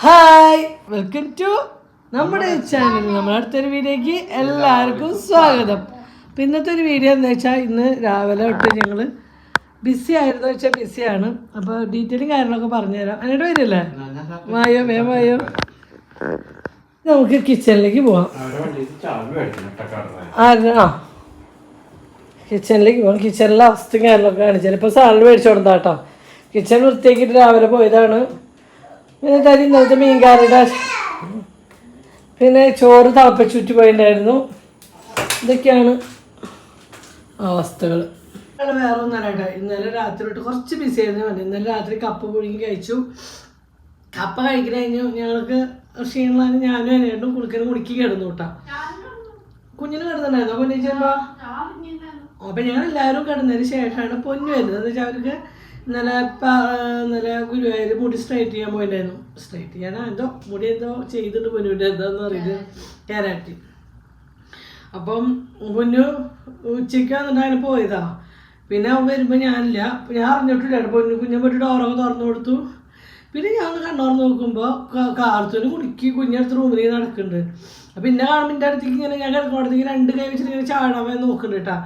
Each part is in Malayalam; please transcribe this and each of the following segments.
ഹായ് വെൽക്കം ടു നമ്മുടെ ചാനൽ. നമ്മുടെ അടുത്തൊരു വീഡിയോയ്ക്ക് എല്ലാവർക്കും സ്വാഗതം. അപ്പം ഇന്നത്തെ ഒരു വീഡിയോ എന്താ വെച്ചാൽ ഇന്ന് രാവിലെ തൊട്ട് ഞങ്ങൾ ബിസി ആയിരുന്നു വെച്ചാൽ ബിസിയാണ്. അപ്പോൾ ഡീറ്റെയിലും കാര്യങ്ങളൊക്കെ പറഞ്ഞുതരാം. അതിനോട് വരില്ലേ? വായോ വേഗം വായോ, നമുക്ക് കിച്ചണിലേക്ക് പോവാം. കിച്ചണിലേക്ക് പോകാം. കിച്ചണിലെ അവസ്ഥയും കാര്യങ്ങളൊക്കെ കാണിച്ചാൽ ഇപ്പോൾ സാറിന് മേടിച്ചു കൊടുത്താ കേട്ടോ. കിച്ചൺ വൃത്തിയാക്കിയിട്ട് രാവിലെ പോയതാണ്. പിന്നെ തരി ഇന്നലത്തെ മീൻകാരുടെ പിന്നെ ചോറ് തിളപ്പിച്ചുറ്റി പോയിട്ടുണ്ടായിരുന്നു. ഇതൊക്കെയാണ് അവസ്ഥകൾ. വേറെ ഒന്നല്ല കേട്ടോ. ഇന്നലെ രാത്രി തൊട്ട് കുറച്ച് ബിസി ആയിരുന്നു. ഇന്നലെ രാത്രി കപ്പ പുഴുങ്ങി കഴിച്ചു. കപ്പ കഴിക്കുന്ന കഴിഞ്ഞു ഞങ്ങൾക്ക് ക്ഷീണമാണ്. ഞാനും അതിനായിട്ടും കുടിക്കി കിടന്നു കേട്ടോ. കുഞ്ഞിന് കിടന്നുണ്ടായിരുന്നു പൊന്നിച്ചപ്പോൾ. അപ്പം ഞങ്ങൾ എല്ലാവരും കിടന്നതിന് ശേഷമാണ് പൊന്നു വരുന്നത്. എന്ന് വെച്ചാൽ അവർക്ക് ഇന്നലെ ഗുരുവായൂർ മുടി സ്ട്രൈറ്റ് ചെയ്യാൻ പോയിട്ടുണ്ടായിരുന്നു. സ്ട്രൈറ്റ് ചെയ്യാനോ എന്തോ മുടി എന്തോ ചെയ്തിട്ട് പൊന്നുവിൻ്റെ എന്താന്ന് പറയുന്നത് ക്യാരാക്ടി. അപ്പം പൊന്നു ഉച്ചയ്ക്ക് വന്നിട്ട് അങ്ങനെ പോയതാ. പിന്നെ അവൻ വരുമ്പോൾ ഞാനില്ല. ഞാൻ അറിഞ്ഞിട്ടില്ല. കുഞ്ഞെ പറ്റി ഡോറൊക്കെ തുറന്നു കൊടുത്തു. പിന്നെ ഞാൻ കണ്ണോർന്ന് നോക്കുമ്പോൾ കാർത്തൂന് കുഞ്ഞെടുത്ത് റൂമിൽ നടക്കുന്നുണ്ട്. അപ്പം എന്നെ കാണുമ്പോൾ എൻ്റെ അടുത്തേക്ക് ഇങ്ങനെ ഞാൻ കിടക്കുമ്പോഴത്തേക്ക് രണ്ട് കൈ വെച്ചിട്ട് ഇങ്ങനെ ചാടാൻ നോക്കുന്നുണ്ട് കേട്ടോ.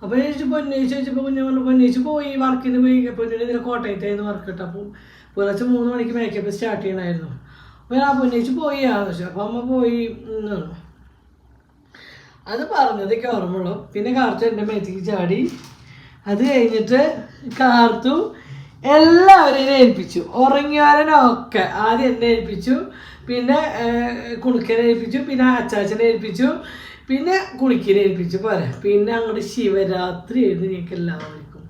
അപ്പോൾ പൊന്നേച്ച് ചോദിച്ചപ്പോൾ കുഞ്ഞു പറഞ്ഞു പൊന്നേച്ച് പോയി വർക്കിന് പോയി. പൊന്നിന് ഇതിൽ കോട്ടയത്തായിരുന്നു വർക്ക് കിട്ടും. അപ്പോൾ പുലർച്ചെ 3 മണിക്ക് മേക്കപ്പ് സ്റ്റാർട്ട് ചെയ്യണമായിരുന്നു. അപ്പോൾ ആ പൊന്നേച്ച് പോയി ആവശ്യം. അപ്പോൾ അമ്മ പോയി എന്നാണ് അത് പറഞ്ഞതൊക്കെ ഓർമ്മയുള്ളൂ. പിന്നെ കാർത്തു എൻ്റെ മേത്തേക്ക് ചാടി. അത് കഴിഞ്ഞിട്ട് കാർത്തു എല്ലാവരെയും ഏൽപ്പിച്ചു. ഉറങ്ങിയവരനൊക്കെ ആദ്യം എന്നെ ഏൽപ്പിച്ചു, പിന്നെ കുണുക്കനെ ഏൽപ്പിച്ചു, പിന്നെ അച്ചാച്ചനെ ഏൽപ്പിച്ചു, പിന്നെ കുണിക്കിനെ ഏൽപ്പിച്ചു പോരെ. പിന്നെ അങ്ങോട്ട് ശിവരാത്രി ആയിരുന്നു ഞങ്ങൾക്ക് എല്ലാവർക്കും.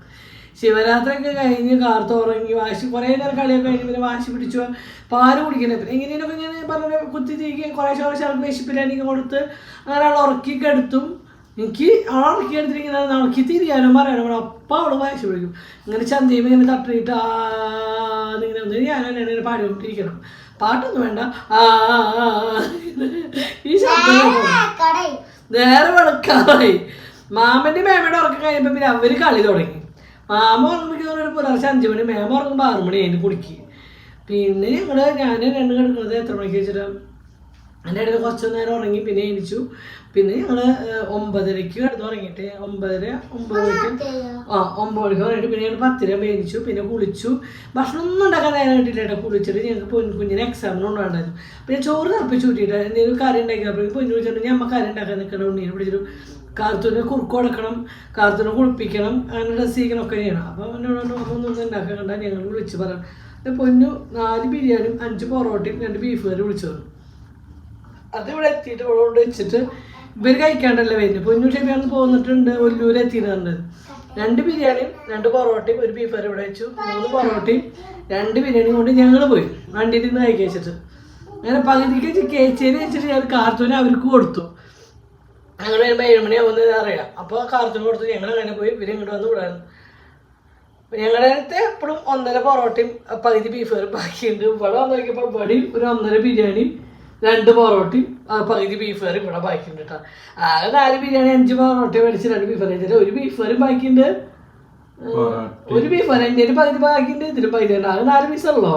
ശിവരാത്രി ഒക്കെ കഴിഞ്ഞ് കാർത്ത് ഉറങ്ങി കുറേ നേരം കളിയൊക്കെ കഴിഞ്ഞ് പിന്നെ വാശി പിടിച്ചു പാല് കുടിക്കണേ. പിന്നെ എങ്ങനെയൊക്കെ ഇങ്ങനെ പറഞ്ഞ കുത്തി തിരികെ കുറേശ്ശെ ആൾക്ക് വിശപ്പിലാണെങ്കിൽ കൊടുത്ത് അങ്ങനെ അവൾ ഉറക്കിക്കെടുത്തും. എനിക്ക് അവളെ ഉറക്കിയെടുത്തിട്ട് ഇങ്ങനെ ഉറക്കി തിരിയാനോ പറയാനോ അപ്പം അവൾ വാശി പിടിക്കും. ഇങ്ങനെ ചന്തയും ഇങ്ങനെ തട്ടിയിട്ട് ഇങ്ങനെ ഒന്ന് ഞാനെന്നെ പാടിക്കൊണ്ടിരിക്കണം. പാട്ടൊന്നും വേണ്ട. ഈ ശബ്ദം നേരെ വെളുക്കാറായി. മാമൻ്റെ മേമയുടെ ഉറക്കം കഴിയുമ്പോൾ പിന്നെ അവർ കളി തുടങ്ങി. മാമ ഉറങ്ങുമ്പോൾ പുലർച്ചെ 5 മണി, മേമ ഉറങ്ങുമ്പോൾ 6 മണി അതിന് കുടിക്കുക. പിന്നെ ഞാൻ രണ്ട് കിടക്കുന്നത് എത്ര മണിക്ക് വെച്ചിട്ട് എൻ്റെ ഇടയിൽ കുറച്ച് നേരം ഉറങ്ങി. പിന്നെ എണിച്ചു. പിന്നെ ഞങ്ങൾ 9:30 കിടന്നുറങ്ങിയിട്ട് 9 മണിക്ക് പറഞ്ഞിട്ട് പിന്നെ ഞങ്ങൾ 10 എണിച്ചു. പിന്നെ കുളിച്ചു. ഭക്ഷണം ഒന്നും ഉണ്ടാക്കാൻ നേരം കിട്ടില്ല കേട്ടോ. കുളിച്ചിട്ട് ഞങ്ങൾക്ക് കുഞ്ഞിന് എക്സാമിന് ഉണ്ടായിരുന്നു. പിന്നെ ചോറ് തിളപ്പിച്ച് കൂട്ടിയിട്ട് എന്തെങ്കിലും കറി ഉണ്ടാക്കിയപ്പോഴേക്കും പൊന്നു വിളിച്ചിട്ടുണ്ടെങ്കിൽ അമ്മ കറി ഉണ്ടാക്കാൻ നിൽക്കണം. ഉണ്ണീനെ പിടിച്ചിട്ട് കാർത്തൂനെ കുറുക്ക് കൊടുക്കണം, കാർത്തൂനെ കുളിപ്പിക്കണം, അങ്ങനെ ഡ്രസ്സ് ചെയ്യണം ഒക്കെ ചെയ്യണം. അപ്പം എന്നോട് ഒന്നും ഉണ്ടാക്കാൻ കണ്ടാൽ ഞങ്ങൾ വിളിച്ച് പറയാം. പൊന്നു 4 ബിരിയാണിയും 5 പൊറോട്ടയും 2 ബീഫ് കറി വിളിച്ചു തന്നു. അതിവിടെ എത്തിയിട്ട് ഇവിടെ കൊണ്ട് വെച്ചിട്ട് ഇവർ കഴിക്കാണ്ടല്ലേ വരുന്നത്. പൊന്നു ഷെബിയാന്ന് പോന്നിട്ടുണ്ട്. ഒല്ലൂർ എത്തിയിട്ടുണ്ട്. 2 ബിരിയാണിയും 2 പൊറോട്ടയും 1 ബീഫ് കറി ഇവിടെ വെച്ചു. 3 പൊറോട്ടയും 2 ബിരിയാണിയും കൊണ്ട് ഞങ്ങൾ പോയി വണ്ടിയിൽ നിന്ന് കഴിക്കാൻ വെച്ചിട്ട്. അങ്ങനെ പകുതിക്ക് കേച്ചേരി വെച്ചിട്ട് ഞാൻ കാർത്തൂനെ അവർക്ക് കൊടുത്തു. ഞങ്ങൾ വരുമ്പോൾ 7 മണിയാവുന്നത് അറിയാം. അപ്പോൾ കാർത്തൂന് കൊടുത്തു. ഞങ്ങൾ അങ്ങനെ പോയി. ഇവർ ഇങ്ങോട്ട് വന്ന് വിടായിരുന്നു. ഞങ്ങളുടെ അടുത്ത് എപ്പോഴും 1.5 പൊറോട്ടയും പകുതി ബീഫ് കറി ബാക്കിയുണ്ട്. ഇവിടെ വന്ന് നോക്കിയപ്പോൾ ഇവിടെ ഒരു 1.5 ബിരിയാണിയും 2 പൊറോട്ടയും പകുതി ബീഫ് കറി ഇവിടെ ബാക്കിയുണ്ട് കേട്ടോ. ആകെ 4 ബിരിയാണി 5 പൊറോട്ട മേടിച്ച് 2 ബീഫ് കറി വെച്ചിട്ട് 1 ബീഫ് കറി ബാക്കിയുണ്ട്. 1 ബീഫ് കറി എൻ്റെ പകുതി ബാക്കിയുണ്ട്. ഇതിന് പകുതിയുണ്ട്. ആകെ 4 പീസുള്ളൂ.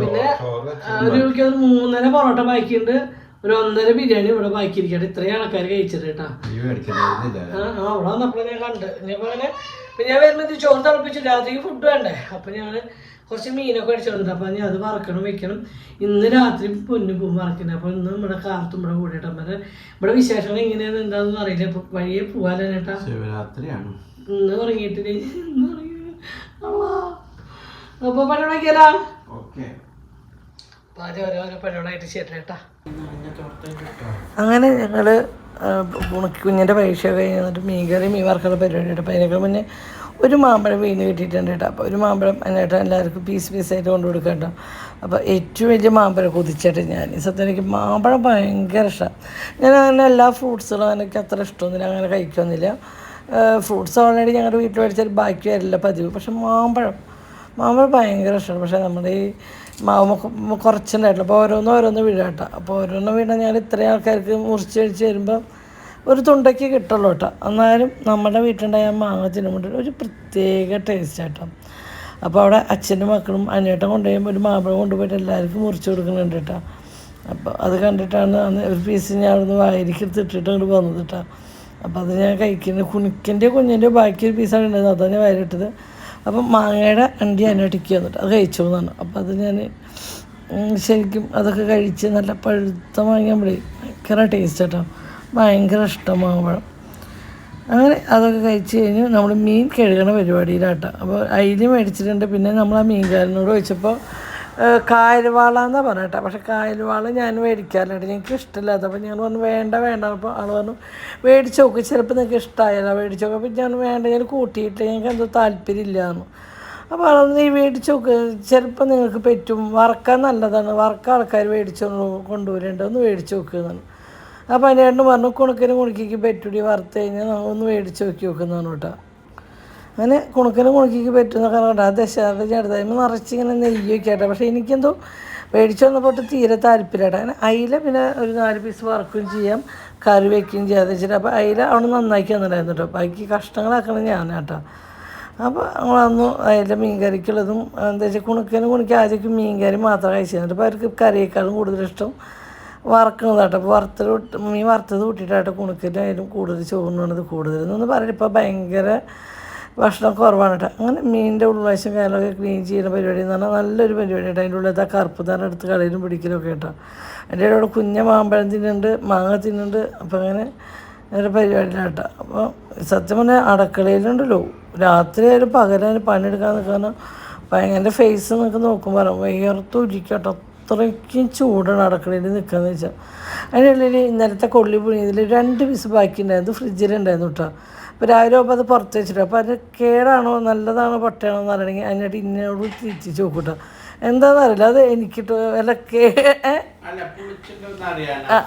പിന്നെ ഒരു 3.5 പൊറോട്ട ബാക്കിയുണ്ട്. ഒരു 1.5 ബിരിയാണി ഇവിടെ ബാക്കിയിരിക്കട്ടെ. ഇത്രയും ആൾക്കാർ കഴിച്ചിട്ട് കേട്ടോ. അവിടെ വന്നപ്പോൾ ഞാൻ കണ്ട്. ഇനിയിപ്പോൾ അങ്ങനെ പിന്നെ ഞാൻ വരുമ്പോൾ ചോറ് തിളപ്പിച്ചു. രാത്രിക്ക് ഫുഡ് വേണ്ടേ. അപ്പം ഞാൻ കുറച്ച് മീനൊക്കെ അടിച്ചു വന്നിട്ട്. അപ്പം ഞാൻ അത് വറക്കണം വെക്കണം. ഇന്ന് രാത്രി പൊന്നു പോകും വറക്കുന്നത്. അപ്പോൾ ഇന്ന് ഇവിടെ കാർത്തും ഇവിടെ കൂടിയിട്ട് അമ്മ ഇവിടെ വിശേഷങ്ങൾ എങ്ങനെയാണ് എന്താണെന്ന് അറിയില്ല. ഇപ്പം വഴിയെ പോകാനാണ് കേട്ടാ. ശിവരാത്രിയാണ് ഇന്ന് തുടങ്ങിയിട്ടില്ല. ഇന്ന് അപ്പോൾ പരിപാടിയാക്കിയാലോ. അപ്പം അത് ഓരോരോ പരിപാടിയായിട്ട് ചേട്ടാ. അങ്ങനെ ഞങ്ങൾ കുഞ്ഞിൻ്റെ പരീക്ഷ കഴിഞ്ഞിട്ട് മീൻകറി മീൻ വറുക്കുന്ന പരിപാടിയായിട്ട്. അപ്പോൾ അതിനേക്കാൾ മുന്നേ ഒരു മാമ്പഴം വീണ് കിട്ടിയിട്ടുണ്ട് കേട്ടോ. അപ്പോൾ ഒരു മാമ്പഴം അതിനായിട്ട് എല്ലാവർക്കും പീസായിട്ട് കൊണ്ടു കൊടുക്കാം കേട്ടോ. അപ്പോൾ ഏറ്റവും വലിയ മാമ്പഴം കൊതിച്ചിട്ട് ഞാൻ സത്യം എനിക്ക് മാമ്പഴം ഭയങ്കര ഇഷ്ടമാണ്. ഞാൻ അങ്ങനെ എല്ലാ ഫ്രൂട്ട്സുകളും എനിക്ക് അത്ര ഇഷ്ടമൊന്നുമില്ല, അങ്ങനെ കഴിക്കൊന്നുമില്ല. ഫ്രൂട്ട്സ് ഓൾറെഡി ഞങ്ങളുടെ വീട്ടിൽ മേടിച്ചാൽ ബാക്കി വരില്ല പതിവ്. പക്ഷെ മാമ്പഴം ഭയങ്കര ഇഷ്ടമാണ്. പക്ഷേ നമ്മുടെ ഈ മാവ് കുറച്ചുണ്ടായിട്ടുള്ളൂ. അപ്പോൾ ഓരോന്ന് വീഴാം കേട്ടോ. അപ്പോൾ ഓരോന്ന് വീണാൽ ഞാൻ ഇത്രയും ആൾക്കാർക്ക് മുറിച്ച് കഴിച്ച് വരുമ്പോൾ ഒരു തുണ്ടയ്ക്ക് കിട്ടുള്ളൂ കേട്ടോ. എന്നാലും നമ്മുടെ വീട്ടിലുണ്ടായ മാങ്ങ തിന്നുമ്പോൾ ഒരു പ്രത്യേക ടേസ്റ്റ് കേട്ടോ. അപ്പോൾ അവിടെ അച്ഛൻ്റെ മക്കളും അനിയേട്ടൻ കൊണ്ടുപോയി ഒരു മാമ്പഴം കൊണ്ടുപോയിട്ട് എല്ലാവർക്കും മുറിച്ച് കൊടുക്കുന്നുണ്ട് കേട്ടോ. അപ്പോൾ അത് കണ്ടിട്ടാണ് അന്ന് ഒരു പീസ് ഞാൻ അവിടുന്ന് വായിലേക്ക് എടുത്തിട്ടിട്ട് അങ്ങോട്ട് വന്നത് കേട്ടോ. അപ്പോൾ അത് ഞാൻ കഴിക്കുന്നത് കുഞ്ഞിൻ്റെയോ ബാക്കി ഒരു പീസാണ് ഉണ്ടായത്, അതാണ് ഞാൻ വയലിട്ടത്. അപ്പം മാങ്ങയുടെ അണ്ടി അതിനോട്ടിക്ക് വന്നിട്ട് അത് കഴിച്ചു എന്നാണ്. അപ്പോൾ അത് ഞാൻ ശരിക്കും അതൊക്കെ കഴിച്ച് നല്ല പഴുത്ത മാങ്ങയാകുമ്പോഴേ ഭയങ്കര ടേസ്റ്റ് കേട്ടോ, ഭയങ്കര ഇഷ്ടം മാമ്പഴം. അങ്ങനെ അതൊക്കെ കഴിച്ച് കഴിഞ്ഞ് നമ്മൾ മീൻ കഴുകണ പരിപാടിയിലാട്ടോ. അപ്പോൾ അയില മേടിച്ചിട്ടുണ്ട്. പിന്നെ നമ്മൾ ആ മീൻകാരനോട് ചോദിച്ചപ്പോൾ കായൽവാളാന്നാണ് പറഞ്ഞേട്ടാ. പക്ഷേ കായൽവാള ഞാൻ മേടിക്കാറുണ്ട്, എനിക്ക് ഇഷ്ടമില്ലാത്ത. അപ്പോൾ ഞാൻ പറഞ്ഞു വേണ്ട. അപ്പോൾ ആൾ പറഞ്ഞു മേടിച്ച് നോക്ക്, ചിലപ്പോൾ നിങ്ങൾക്ക് ഇഷ്ടമായല്ലോ മേടിച്ച് നോക്കുക. അപ്പോൾ ഞാൻ വേണ്ട, ഞാൻ കൂട്ടിയിട്ട് ഞങ്ങൾക്ക് എന്തോ താല്പര്യമില്ല എന്ന്. അപ്പോൾ ആൾ നീ മേടിച്ച് നോക്ക്, ചിലപ്പോൾ നിങ്ങൾക്ക് പറ്റും, വറക്കാൻ നല്ലതാണ്, വറക്കാൻ ആൾക്കാർ മേടിച്ച് കൊണ്ടുവരേണ്ട, ഒന്ന് മേടിച്ച് നോക്കുന്നതാണ്. അപ്പോൾ അതിനേട്ടൻ പറഞ്ഞു കുണുക്കിക്ക് പറ്റൂടി വറുത്ത് കഴിഞ്ഞാൽ ഒന്ന് മേടിച്ച് നോക്കി നോക്കുന്നതാണ് കേട്ടോ. അങ്ങനെ കുണുക്കിക്ക് പറ്റുമെന്നൊക്കെ പറഞ്ഞിട്ട് ആ ദശാറിൻ്റെ ചെറുതായ്മ നിറച്ചിങ്ങനെ നെയ്യ് വയ്ക്കട്ടെ. പക്ഷേ എനിക്കെന്തോ മേടിച്ച് വന്നപ്പോട്ട് തീരെ താല്പര്യമായിട്ട്. അങ്ങനെ അയില പിന്നെ ഒരു 4 പീസ് വറക്കുകയും ചെയ്യാം, കറി വയ്ക്കുകയും ചെയ്യാതെ വെച്ചിട്ട്. അപ്പോൾ അയില അവിടെ നന്നാക്കി വന്നിട്ടുണ്ടായിരുന്നു കേട്ടോ. ബാക്കി കഷ്ണങ്ങളാക്കണം ഞാൻ കേട്ടോ. അപ്പോൾ നമ്മളന്ന് അതിൻ്റെ മീൻ കറിക്കുള്ളതും എന്താ വെച്ചാൽ കുണുക്കി ആദ്യമൊക്കെ മീൻ കറി മാത്രം കഴിച്ചിരുന്നുണ്ട്. അപ്പോൾ അവർക്ക് കറിയേക്കാളും കൂടുതലിഷ്ടം വറക്കുന്നതാട്ടോ. അപ്പോൾ മീൻ വറുത്തത് കൂട്ടിയിട്ടാട്ടോ കുണുക്കിലായാലും കൂടുതൽ ചോറിനുള്ളത് കൂടുതലെന്നൊന്ന് പറയും. ഇപ്പോൾ ഭയങ്കര ഭക്ഷണം കുറവാണ് കേട്ടോ. അങ്ങനെ മീനിൻ്റെ ഉൾവശം കാര്യങ്ങളൊക്കെ ക്ലീൻ ചെയ്യുന്ന പരിപാടി എന്ന് പറഞ്ഞാൽ നല്ലൊരു പരിപാടി കേട്ടോ. അതിൻ്റെ ഉള്ളിൽ ആ കറുപ്പ് തന്നെ എടുത്ത് കളയിലും പിടിക്കലൊക്കെ കേട്ടോ. അതിൻ്റെ ഇടയിൽ കുഞ്ഞ മാമ്പഴം തിന്നുന്നുണ്ട്, മാങ്ങ തിന്നുന്നുണ്ട്. അപ്പോൾ അങ്ങനെ ഒരു പരിപാടിയിലാട്ടോ. അപ്പോൾ സത്യം പറഞ്ഞാൽ അടുക്കളയിലുണ്ടല്ലോ രാത്രി ആയാലും പകലായാലും പണിയെടുക്കാൻ നിൽക്കാൻ ഭയങ്കര ഫേസ് നിങ്ങൾക്ക് നോക്കുമ്പോൾ വിയർത്തൊരിക്കട്ടോ. അത്രയ്ക്കും ചൂടാണ് അടുക്കളയിൽ നിൽക്കുകയെന്ന് വെച്ചാൽ. അതിനുള്ളിൽ ഇന്നലത്തെ കൊള്ളി പുളിയതിൽ 2 പീസ് ബാക്കി ഉണ്ടായിരുന്നു, ഫ്രിഡ്ജിലുണ്ടായിരുന്നു കേട്ടോ. അപ്പോൾ രാവിലെ ആകുമ്പോൾ അത് പുറത്ത് വെച്ചിട്ട് അപ്പോൾ അത് കേടാണോ നല്ലതാണോ പൊട്ടയാണോ എന്ന് പറയണമെങ്കിൽ അതിനായിട്ട് ഇന്നോട് തിരിച്ച് നോക്കൂട്ടോ. എന്താണെന്നറിയില്ല, അത് എനിക്കിട്ട് വല്ല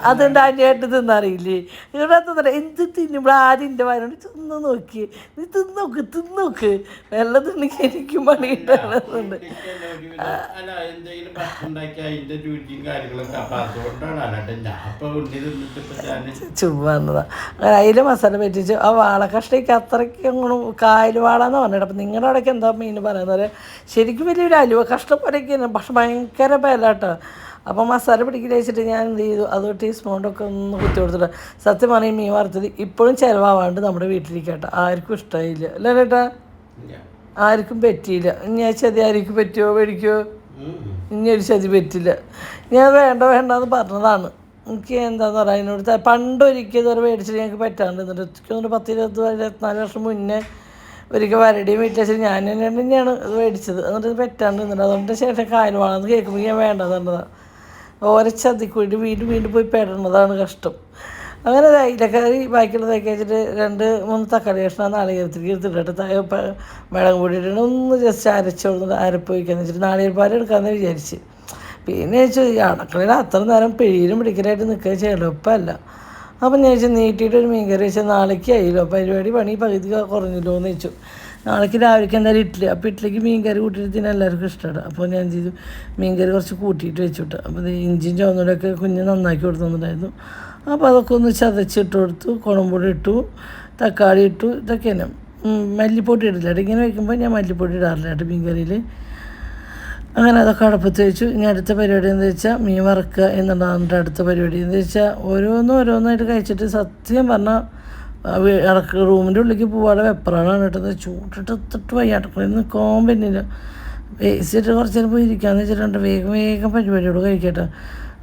അതുകൊണ്ട് അതിനായിട്ട് തിന്നറിയില്ലേ. ഇവിടെ തിന്നറിയാം എന്ത് തിന്നുമ്പോൾ ആദ്യം എൻ്റെ വയറോട് തിന്ന് നോക്കി, നീ തിന്നോക്ക് വെള്ളം തിന്നെങ്കിൽ എനിക്കും പണി കിട്ടാറുണ്ട്. ചുമ്മാന്നതാ. അങ്ങനെ അതിൽ മസാല പറ്റിച്ച് ആ വാളക്കഷ്ണയ്ക്ക് അത്രയ്ക്ക് അങ്ങനെ കായൽ വാളാന്ന് പറഞ്ഞിട്ട്. അപ്പം നിങ്ങളുടെ അവിടേക്ക് എന്താ മീൻ പറയുന്നത്? ശരിക്കും വലിയൊരു അലുവ കഷ്ണം പോലെയൊക്കെയാണ്, പക്ഷെ ഭയങ്കര പേലാട്ടോ. അപ്പോൾ മസാല പിടിക്കൽ വെച്ചിട്ട് ഞാൻ എന്ത് ചെയ്തു, അത് ടീസ്പൂണൊക്കെ ഒന്ന് കുത്തി കൊടുത്തിട്ട്. സത്യം പറഞ്ഞാൽ മീൻ വറുത്തത് ഇപ്പോഴും ചിലവാകാണ്ട് നമ്മുടെ വീട്ടിലിരിക്കട്ടെ. ആർക്കും ഇഷ്ടമായില്ല അല്ലേ ചേട്ടാ, ആർക്കും പറ്റിയില്ല. ഇനി ആ ചതി ആർക്കും പറ്റുമോ മേടിക്കുമോ? ഇനി ഒരു ചതി പറ്റില്ല. ഞാൻ വേണ്ടെന്ന് പറഞ്ഞതാണ്. എനിക്ക് എന്താണെന്ന് പറയുക, അതിനോട് പണ്ടൊരിക്കൽ ഇതുവരെ മേടിച്ചിട്ട് ഞങ്ങൾക്ക് പറ്റാണ്ട് എന്നിട്ട് 10-24 വർഷം മുന്നേ ഒരിക്കൽ വരടിയും വീട്ടിൽ വെച്ചിട്ട് ഞാൻ തന്നെയാണ് ഇത് മേടിച്ചത്. എന്നിട്ട് പറ്റാണ്ട് നിന്നിട്ട് അതുകൊണ്ട് ശേഷം കായൽ വേണമെന്ന് കേൾക്കുമ്പോൾ ഞാൻ വേണ്ടത് പറഞ്ഞതാണ്. ഓരോ ചതിക്കൂടി വീണ്ടും പോയി പെടുന്നതാണ് കഷ്ടം. അങ്ങനെ ഇലക്കറി ബാക്കിയുള്ളതൊക്കെ വെച്ചിട്ട് 2-3 തക്കാളി കഷ്ണം നാളികേരത്തിലേക്ക് എടുത്തിട്ട് മുളക് പൊടി ഇട്ടിട്ട് ഒന്ന് ജസ്റ്റ് അരച്ചോടുന്നത് അരപ്പ് വയ്ക്കാന്ന് വെച്ചിട്ട് നാളികേരപ്പാൽ എടുക്കാമെന്ന് വിചാരിച്ച്. പിന്നെ വെച്ചു ഈ അടക്കളയിൽ അത്ര നേരം പിഴിയിലും പിടിക്കലായിട്ട് നിൽക്കുക ചെളുപ്പമല്ല. അപ്പം ഞാൻ വെച്ചാൽ നീട്ടിയിട്ടൊരു മീൻ കറി വെച്ചാൽ നാളേക്ക് ആയില്ലോ, പരിപാടി പണി പകുതി കുറഞ്ഞില്ലോ എന്ന് വെച്ചു. നാളേക്ക് രാവിലേക്ക് എന്തായാലും ഇഡ്ഡലി, അപ്പോൾ ഇഡ്ഡലിക്ക് മീൻ കറി കൂട്ടിയിട്ട് തിന്നാൻ എല്ലാവർക്കും ഇഷ്ടമാണ്. അപ്പോൾ ഞാൻ ചെയ്തു മീൻ കറി കുറച്ച് കൂട്ടിയിട്ട് വെച്ചുവിട്ടു. അപ്പോൾ ഇഞ്ചിയും ചുവന്നുള്ളിയൊക്കെ കുഞ്ഞ് നന്നാക്കി കൊടുത്തിട്ടുണ്ടായിരുന്നു. അപ്പോൾ അതൊക്കെ ഒന്ന് ചതച്ചിട്ട് കൊടുത്തു, കുളമ്പൊടി ഇട്ടു, തക്കാളി ഇട്ടു. ഇതൊക്കെ തന്നെ മല്ലിപ്പൊടി ഇടില്ല. ഇങ്ങനെ വയ്ക്കുമ്പോൾ ഞാൻ മല്ലിപ്പൊടി ഇടാറില്ല കേട്ടോ മീൻ കറിയിൽ. അങ്ങനെ അതൊക്കെ അടുപ്പത്ത് വെച്ചു. ഇനി അടുത്ത പരിപാടി എന്താ വെച്ചാൽ മീൻ വറുക്കുക എന്നുള്ളതാണ് അടുത്ത പരിപാടി. എന്താ വെച്ചാൽ ഓരോന്നായിട്ട് കഴിച്ചിട്ട് സത്യം പറഞ്ഞാൽ റൂമിൻ്റെ ഉള്ളിലേക്ക് പോകാതെ വെപ്പറാണ് കേട്ടത്. ചൂട്ടിട്ട് വയ്യ, അടുക്കളയിൽ നിൽക്കാൻ പറ്റില്ല. വേസിട്ട് കുറച്ച് നേരം പോയി ഇരിക്കാമെന്ന് വെച്ചിട്ടുണ്ട്. വേഗം പരിപാടിയോട് കഴിക്കട്ടെ.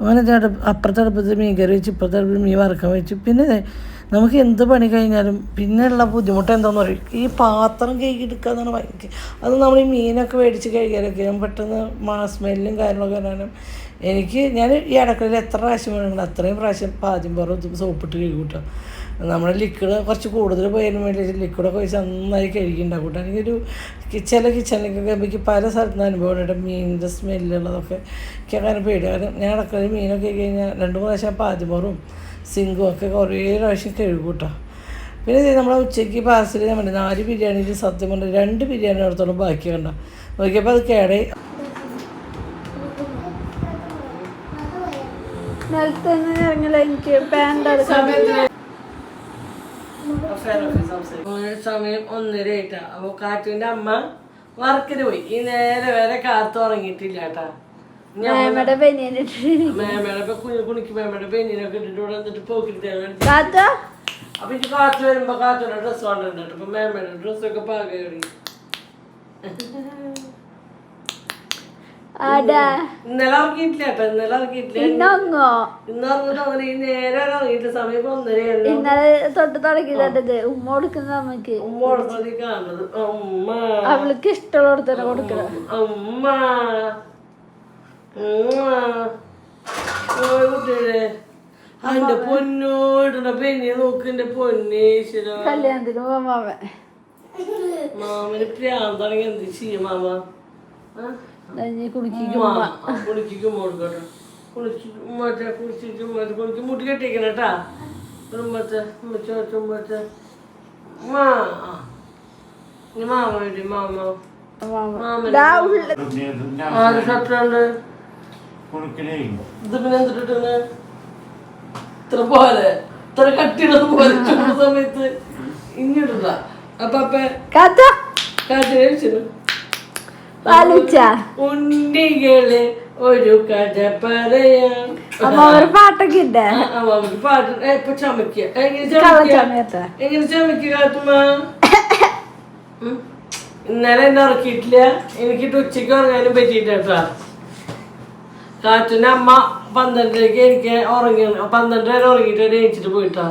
അങ്ങനെ അപ്പുറത്തെ അടുപ്പത്ത് മീൻ കറി വെച്ച് ഇപ്പുറത്തെ അടുപ്പത്ത് മീൻ വറുക്കാൻ വെച്ചു. പിന്നെ നമുക്ക് എന്ത് പണി കഴിഞ്ഞാലും പിന്നെയുള്ള ബുദ്ധിമുട്ട് എന്താണെന്ന് പറയും, ഈ പാത്രം കഴുകിയെടുക്കുക എന്നാണ് ഭയങ്കര. അത് നമ്മൾ ഈ മീനൊക്കെ മേടിച്ച് കഴിക്കാനൊക്കെ പെട്ടെന്ന് സ്മെല്ലും കാര്യങ്ങളൊക്കെ വരാനും ഞാൻ ഈ അടുക്കളയിൽ എത്ര പ്രാവശ്യം വേണമെങ്കിൽ അത്രയും പ്രാവശ്യം ആദ്യം പുറത്ത് സോപ്പിട്ട് കഴുകൂട്ടോ. നമ്മുടെ ലിക്വിഡ് കുറച്ച് കൂടുതൽ പോയാലും വേണ്ടി ലിക്വിഡൊക്കെ വെച്ച് നന്നായി കഴുകിയിട്ടുണ്ടാക്കും കേട്ടോ. എനിക്കൊരു ചില കിച്ചണിലേക്കൊക്കെ എനിക്ക് പല സ്ഥലത്തുനിന്ന് അനുഭവം ഉണ്ട് മീനിൻ്റെ സ്മെല്ലുള്ളതൊക്കെ എനിക്ക് അങ്ങനെ പേടി. കാരണം ഞാൻ അടുക്കളയിൽ മീനൊക്കെ കഴിഞ്ഞാൽ 2-3 പ്രാവശ്യം പാതിമോറും സിങ്കും ഒക്കെ കുറേ പ്രാവശ്യം കഴുകും കേട്ടോ. പിന്നെ നമ്മളെ ഉച്ചയ്ക്ക് പാർസൽ ഞാൻ പറഞ്ഞു 4 ബിരിയാണിയിൽ സത്യം പറഞ്ഞാൽ 2 ബിരിയാണി അടുത്തോളം ബാക്കി കണ്ട നോക്കിയപ്പോൾ അത് കേടേ. സമയം 1:30 ആയിട്ടാണ്. അപ്പോൾ കാറ്റുവിൻ്റെ അമ്മ വർക്കിന് പോയി. ഈ നേരെ വരെ കാത്തു ഉറങ്ങിയിട്ടില്ല കേട്ടാ. മേമയുടെ മേമയുടെ കുണിക്ക് മേമയുടെ പെണ്ണിനൊക്കെ ഇട്ടിട്ട് ഇവിടെ എന്നിട്ട് പോക്കിട്ട് അപ്പൊ എനിക്ക് കാത്തു വരുമ്പോ കാത്തുള്ള ഡ്രസ്സ് കൊണ്ടുണ്ട്. അപ്പൊ മേമയുടെ ഡ്രസ്സൊക്കെ പാകം ഇന്നലെ ഇറങ്ങിയിട്ടില്ല കേട്ടോ. ഇന്നലെ ഇറങ്ങിയിട്ടില്ല. ഇന്ന് ഇറങ്ങുന്നത് ഈ നേരെ ഇറങ്ങിയിട്ട് സമയം 1:30. ഇന്നലെ തൊട്ട് തുടങ്ങിയത് ഉമ്മ കൊടുക്കുന്ന നമുക്ക്. ഉമ്മ കൊടുത്തത് കാണുന്നത്. ഉമ്മ അവൾക്ക് ഇഷ്ടമുള്ള തന്നെ കൊടുക്കണം. ഉമ്മ കുട്ടിയുടെ അതിന്റെ പൊന്നോടുന്ന പെണ്ണിയെ നോക്ക്. എന്റെ പൊന്നേശ്വര കല്യാണത്തിന് പോവാൻ മാമന് പ്രാന്താണെങ്കി എന്ത് ചെയ്യും മാമ? കുളിക്കും കൊടുക്കട്ടെ. കുളിക്ക് മുട്ടി കെട്ടിക്കണട്ടാ. മാമ ആര് ഷർട്ടുണ്ട്? ഇത് പിന്നെ എന്തിട്ടിട്ട് ഇത്ര പോലെ ഇത്ര കട്ടിയുള്ളത് പോലെ ചൂട് സമയത്ത് ഇങ്ങിടുക. അപ്പൊ ഉണ്ണികള് ഒരു കഥ പറയാം. പാട്ടൊക്കെ ഉണ്ട്. പാട്ട് ഇപ്പൊ ചമയ്ക്ക. എങ്ങനെ ചമയ്ക്ക കാത്തുമ്മ? ഇന്നലെ എന്നെ ഉറക്കിയിട്ടില്ല. എനിക്കിട്ട് ഉച്ചയ്ക്ക് ഉറങ്ങാനും പറ്റിയിട്ടാ. കാറ്റിന് അമ്മ 12:00 എനിക്ക് ഉറങ്ങി. 12 വരെ ഉറങ്ങിയിട്ട് എണീച്ചിട്ട് പോയിട്ടാ.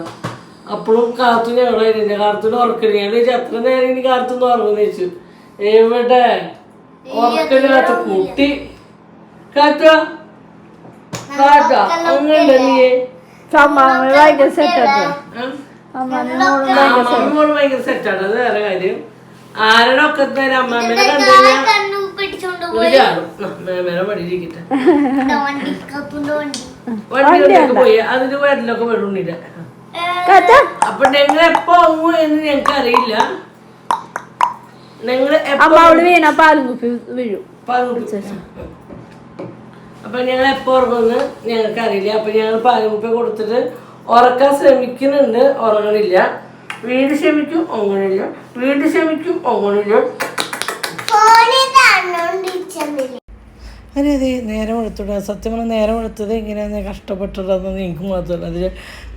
അപ്പോഴും കാത്തു ഞങ്ങളായിരുന്നു. കാർത്തൂന് ഉറക്കരുത്. ഞാൻ ചോദിച്ചു എത്ര നേരം ഇനി കാർത്തുനിന്ന് ഉറങ്ങുന്ന ചോദിച്ചു. എവിടെ ഉറക്കല്ലാത്ത കുട്ടി കാത്ത കാത്ത അങ്ങനെ നീ ഭയങ്കര സെറ്റാണ്. അത് വേറെ കാര്യം. ആരുടെ ഒക്കെ അമ്മാമ്മേനെ മേമേനെ പടിയിരിക്കട്ടെ. വണ്ടിയൊക്കെ പോയി അതിന് വരലൊക്കെ വിടുന്നില്ല. അപ്പൊ ഞങ്ങൾ എപ്പോ ഒങ്ങു എന്ന് ഞങ്ങക്ക് അറിയില്ല. അപ്പൊ ഞങ്ങൾ എപ്പോ ഉറങ്ങുന്ന് ഞങ്ങൾക്ക് അറിയില്ല. അപ്പൊ ഞങ്ങൾ പാലുകുപ്പി കൊടുത്തിട്ട് ഉറക്കാൻ ശ്രമിക്കുന്നുണ്ട്. ഉറങ്ങണില്ല. വീണ്ടും ശ്രമിക്കും ഉറങ്ങണില്ല. വീണ്ടും ശ്രമിക്കും ഉറങ്ങണില്ല. അതെ അതെ നേരം എടുത്തിട്ട് സത്യം പറഞ്ഞാൽ നേരം എടുത്തത് ഇങ്ങനെയാണ് കഷ്ടപ്പെട്ടിട്ടതെന്ന് എനിക്ക് മാത്രമല്ല. അതിൽ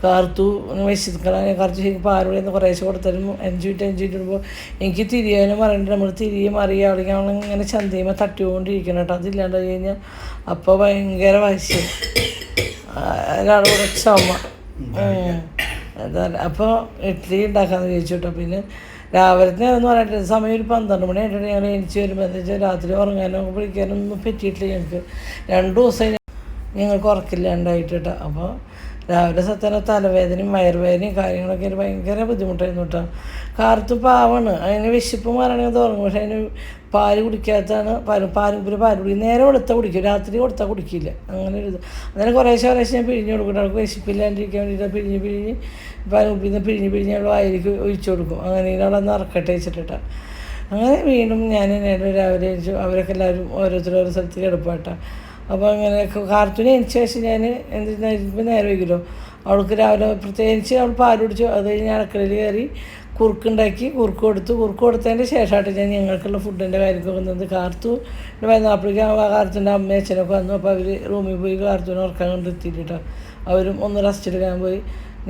കാർത്തു വിശിക്കണം. കുറച്ച് ശരിക്കും പാലുകൂടി ഒന്ന് കുറേശ്ശെ കൊടുത്താലും 5 മിനിറ്റ് ഇടുമ്പോൾ എനിക്ക് തിരിയാനും പറയണ്ട. നമ്മൾ തിരിയും അറിയാം അവിടെ ഇങ്ങനെ ചന്തയുമ്പോൾ തട്ടിക്കൊണ്ടിരിക്കണം കേട്ടോ. അതില്ലാണ്ട് കഴിഞ്ഞാൽ അപ്പോൾ ഭയങ്കര വശം ഒരാളോട് ചുമ. അപ്പോൾ ഇഡ്ഡലി ഉണ്ടാക്കാമെന്ന് ചോദിച്ചു കേട്ടോ. പിന്നെ രാവിലത്തെ എന്ന് പറഞ്ഞിട്ട് സമയം ഒരു 12 മണിയായിട്ടാണ് ഞങ്ങൾ എണിച്ച് വരുമ്പോൾ. എന്താ വെച്ചാൽ രാത്രി ഉറങ്ങാനോ വിളിക്കാനോ ഒന്നും പറ്റിയിട്ടില്ല ഞങ്ങൾക്ക്. 2 ദിവസം ഞങ്ങൾക്ക് ഉറക്കില്ലാണ്ടായിട്ട് കേട്ടോ. അപ്പോൾ രാവിലെ സത്യം തലവേദനയും വയറുവേദനയും കാര്യങ്ങളൊക്കെ ഭയങ്കര ബുദ്ധിമുട്ടായിരുന്നു കേട്ടോ. കാർത്തു പാവാണ്. അതിന് വിശപ്പ് മാറണമെങ്കിൽ അത് ഉറങ്ങും. പക്ഷെ അതിന് പാല് കുടിക്കാത്തതാണ്. പാല് കുടിക്കും. നേരെ കൊടുത്താൽ കുടിക്കും. രാത്രി കൊടുത്താൽ കുടിക്കില്ല. അങ്ങനെ ഒരു ഇത്. അങ്ങനെ കുറേശ്ശെ ഞാൻ പിഴിഞ്ഞ് കൊടുക്കും. അവൾക്ക് വിശപ്പില്ലാണ്ടിരിക്കാൻ വേണ്ടിയിട്ട് പിഴിഞ്ഞ് പാലുകുപ്പിന്ന് പിഴിഞ്ഞ് അവൾ വായിലേക്ക് ഒഴിച്ചു കൊടുക്കും. അങ്ങനെ അവളെ നറക്കട്ടെ വെച്ചിട്ടാ. അങ്ങനെ വീണ്ടും ഞാൻ രാവിലെ അവരൊക്കെ എല്ലാവരും ഓരോരുത്തരും സ്ഥലത്ത് കിടപ്പാട്ടാ. അപ്പോൾ അങ്ങനെ കാർത്തൂന് എനിക്ക് ശേഷം ഞാൻ എന്തിനായിരിക്കും നേരെ വയ്ക്കുമല്ലോ. അവൾക്ക് രാവിലെ പ്രത്യേകിച്ച് അവൾ പാൽ കുടിച്ചു. അത് കഴിഞ്ഞ് അടുക്കളയിൽ കയറി കുറുക്കുണ്ടാക്കി കുറുക്ക് കൊടുത്തതിൻ്റെ ശേഷമായിട്ട് ഞാൻ ഞങ്ങൾക്കുള്ള ഫുഡിൻ്റെ കാര്യമൊക്കെ വന്നത്. കാർത്തൂൻ്റെ വന്നപ്പോഴേക്കും കാർത്തൂൻ്റെ അമ്മയും അച്ഛനൊക്കെ വന്നു. അപ്പോൾ അവർ റൂമിൽ പോയി കാർത്തൂനെ ഉറക്കാൻ കൊണ്ട് എത്തിയിട്ടോ. അവരും ഒന്ന് റെസ്റ്റ് എടുക്കാൻ പോയി.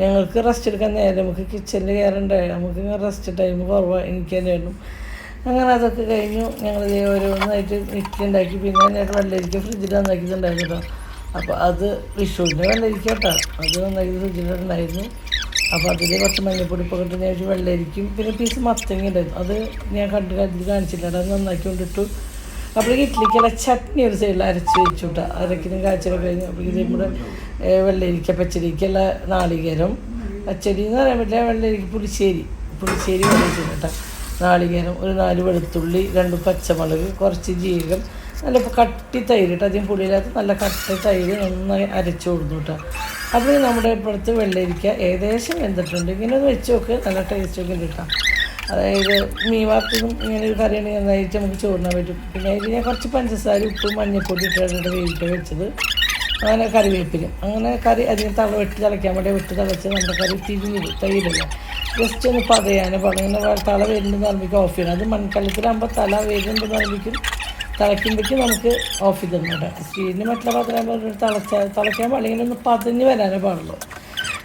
ഞങ്ങൾക്ക് റെസ്റ്റ് എടുക്കാൻ നേരം നമുക്ക് കിച്ചണിൽ കയറണ്ടായി. നമുക്ക് റെസ്റ്റ് ടൈം കുറവാണ്. എനിക്ക് തന്നെയായിരുന്നു. അങ്ങനെ അതൊക്കെ കഴിഞ്ഞു. ഞങ്ങൾ ഓരോന്നായിട്ട് ഇഡ്ഡലി ഉണ്ടാക്കി. പിന്നെ ഞാനായിട്ട് വെള്ളരിക്ക ഫ്രിഡ്ജിൽ നന്നാക്കിയിട്ടുണ്ടായിരുന്നു കേട്ടോ. അപ്പോൾ അത് വിഷുവിൻ്റെ വെള്ളരിക്ക കേട്ടോ. അത് നന്നാക്കി ഫ്രിഡ്ജിലുണ്ടായിരുന്നു. അപ്പോൾ അതിൽ കുറച്ച് മഞ്ഞപ്പൊടിപ്പൊക്കെ ഇട്ട് ഞാൻ വെള്ളരിക്കും പിന്നെ പീസ് മത്തങ്ങ ഉണ്ടായിരുന്നു. അത് ഞാൻ അതിൽ കാണിച്ചില്ല. അത് നന്നാക്കി കൊണ്ടിട്ടു. അപ്പോഴേക്ക് ഇഡ്ഡലിക്കുള്ള ചട്നി ഒരു സൈഡിൽ അരച്ച് വെച്ചു കേട്ടോ. അരക്കിനും കാഴ്ചയൊക്കെ കഴിഞ്ഞു. അപ്പോഴേക്ക് നമ്മുടെ വെള്ളരിക്ക പച്ചരിക്കുള്ള നാളികേരം പച്ചരി എന്ന് പറയാൻ പറ്റില്ല. വെള്ളരിക്ക പുളിശ്ശേരി വെള്ളരിക്ക കേട്ടോ. നാളികേരം ഒരു 4 വെളുത്തുള്ളി 2 പച്ചമുളക് കുറച്ച് ജീരകം നല്ല കട്ടി തൈര് കേട്ടോ. അധികം പുളിയില്ലാത്ത നല്ല കട്ടി തൈര് നന്നായി അരച്ച് കൊടുത്തു കേട്ടോ. അപ്പോൾ നമ്മുടെ ഇപ്പോഴത്തെ വെള്ളരിക്ക ഏകദേശം വെന്തിട്ടുണ്ട്. ഇങ്ങനെ ഒന്ന് വെച്ച് നോക്ക്. നല്ല ടേസ്റ്റൊക്കെ ഉണ്ട് കേട്ടോ. അതായത് മീൻ വാർത്തതും ഇങ്ങനെ ഒരു കറിയാണെങ്കിൽ നന്നായിട്ട് നമുക്ക് ചോറിനാൻ പറ്റും. പിന്നെ അതിൽ ഞാൻ കുറച്ച് പഞ്ചസാര ഉപ്പും മഞ്ഞൾപ്പൊടി ഇട്ടിട്ട് വേവിക്കാൻ വെച്ചത്. അങ്ങനെ കറിവേപ്പിലും അങ്ങനെ കറി അധികം വെട്ടി തിളയ്ക്കാൻ വേണ്ടി വെട്ടി തിളച്ച് നമ്മുടെ കറി തിരിഞ്ഞിടും. തൈരല്ല ജസ്റ്റ് ഒന്ന് പതയാനും ഇങ്ങനെ തല വരുന്നുണ്ടെന്ന് പറയുമ്പോൾ ഓഫ് ചെയ്യണം. അത് മൺകലത്തിലാകുമ്പോൾ തല വരുന്നുണ്ടെന്ന് പറയുമ്പോഴേക്കും തിളയ്ക്കുമ്പോഴേക്കും നമുക്ക് ഓഫ് ചെയ്ത് തരണം കേട്ടോ. സ്റ്റീലിന് മറ്റുള്ള പാത്രം തിളയ്ക്കാൻ പാടില്ല, ഒന്ന് പതഞ്ഞ് വരാനേ പാടുള്ളൂ.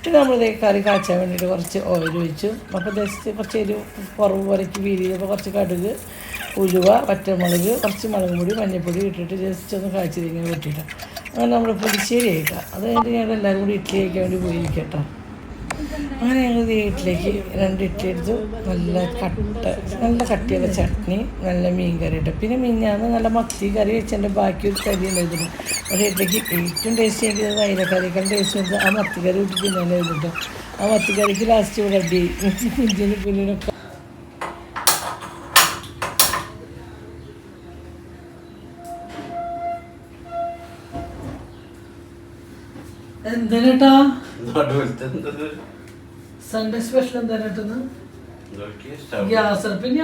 പിന്നെ നമ്മളിത് കറി കാച്ചാൻ വേണ്ടിയിട്ട് കുറച്ച് ഓയിൽ ഒഴിച്ചു. അപ്പോൾ ജസ്റ്റ് കുറച്ച് എരിവ് കുറവ് പോലെക്ക് ഫീൽ ചെയ്തപ്പോൾ കുറച്ച് കടുക്, ഉലുവ, പച്ചമുളക്, കുറച്ച് മുളക് പൊടി, മഞ്ഞൾപ്പൊടി ഇട്ടിട്ട് ജസ്റ്റ് ഒന്ന് കാച്ചി ഇങ്ങനെ വെട്ടിയിട്ടാണ്. അങ്ങനെ നമ്മൾ പുളിശ്ശേരി കഴിക്കാം. അത് കഴിഞ്ഞിട്ട് ഞങ്ങൾ എല്ലാവരും കൂടി ഇഡ്ഡലി കഴിക്കാൻ വേണ്ടി പോയിരിക്കട്ടോ. അങ്ങനെ ഞങ്ങൾ വീട്ടിലേക്ക് 2 ഇഡ്ഡലി എടുത്തു. നല്ല കട്ടിയുള്ള ചട്നി, നല്ല മീൻ കറി ഇട്ടു. പിന്നെ മിഞ്ഞാന്ന് നല്ല മത്തി കറി വെച്ചതിൻ്റെ ബാക്കി ഒരു കറി ഉണ്ടായിരുന്നു. പക്ഷേ ഇഡ്ഡലിക്ക് ഏറ്റവും ടേസ്റ്റ് ആക്കിയത് അയിലക്കറിയേക്കാൾ ടേസ്റ്റ് ഉണ്ട് ആ മത്തി കറി ഇട്ട് തിന്നാനായിരുന്നു കേട്ടോ. ആ മത്തി കറിക്ക് ലാസ്റ്റ് ഇവിടെ അടി ഇതിന് പിന്നിലൊക്കെ എന്താ സൺഡേ സ്പെഷ്യൽ എന്താ ഗ്യാസ് പിന്നെ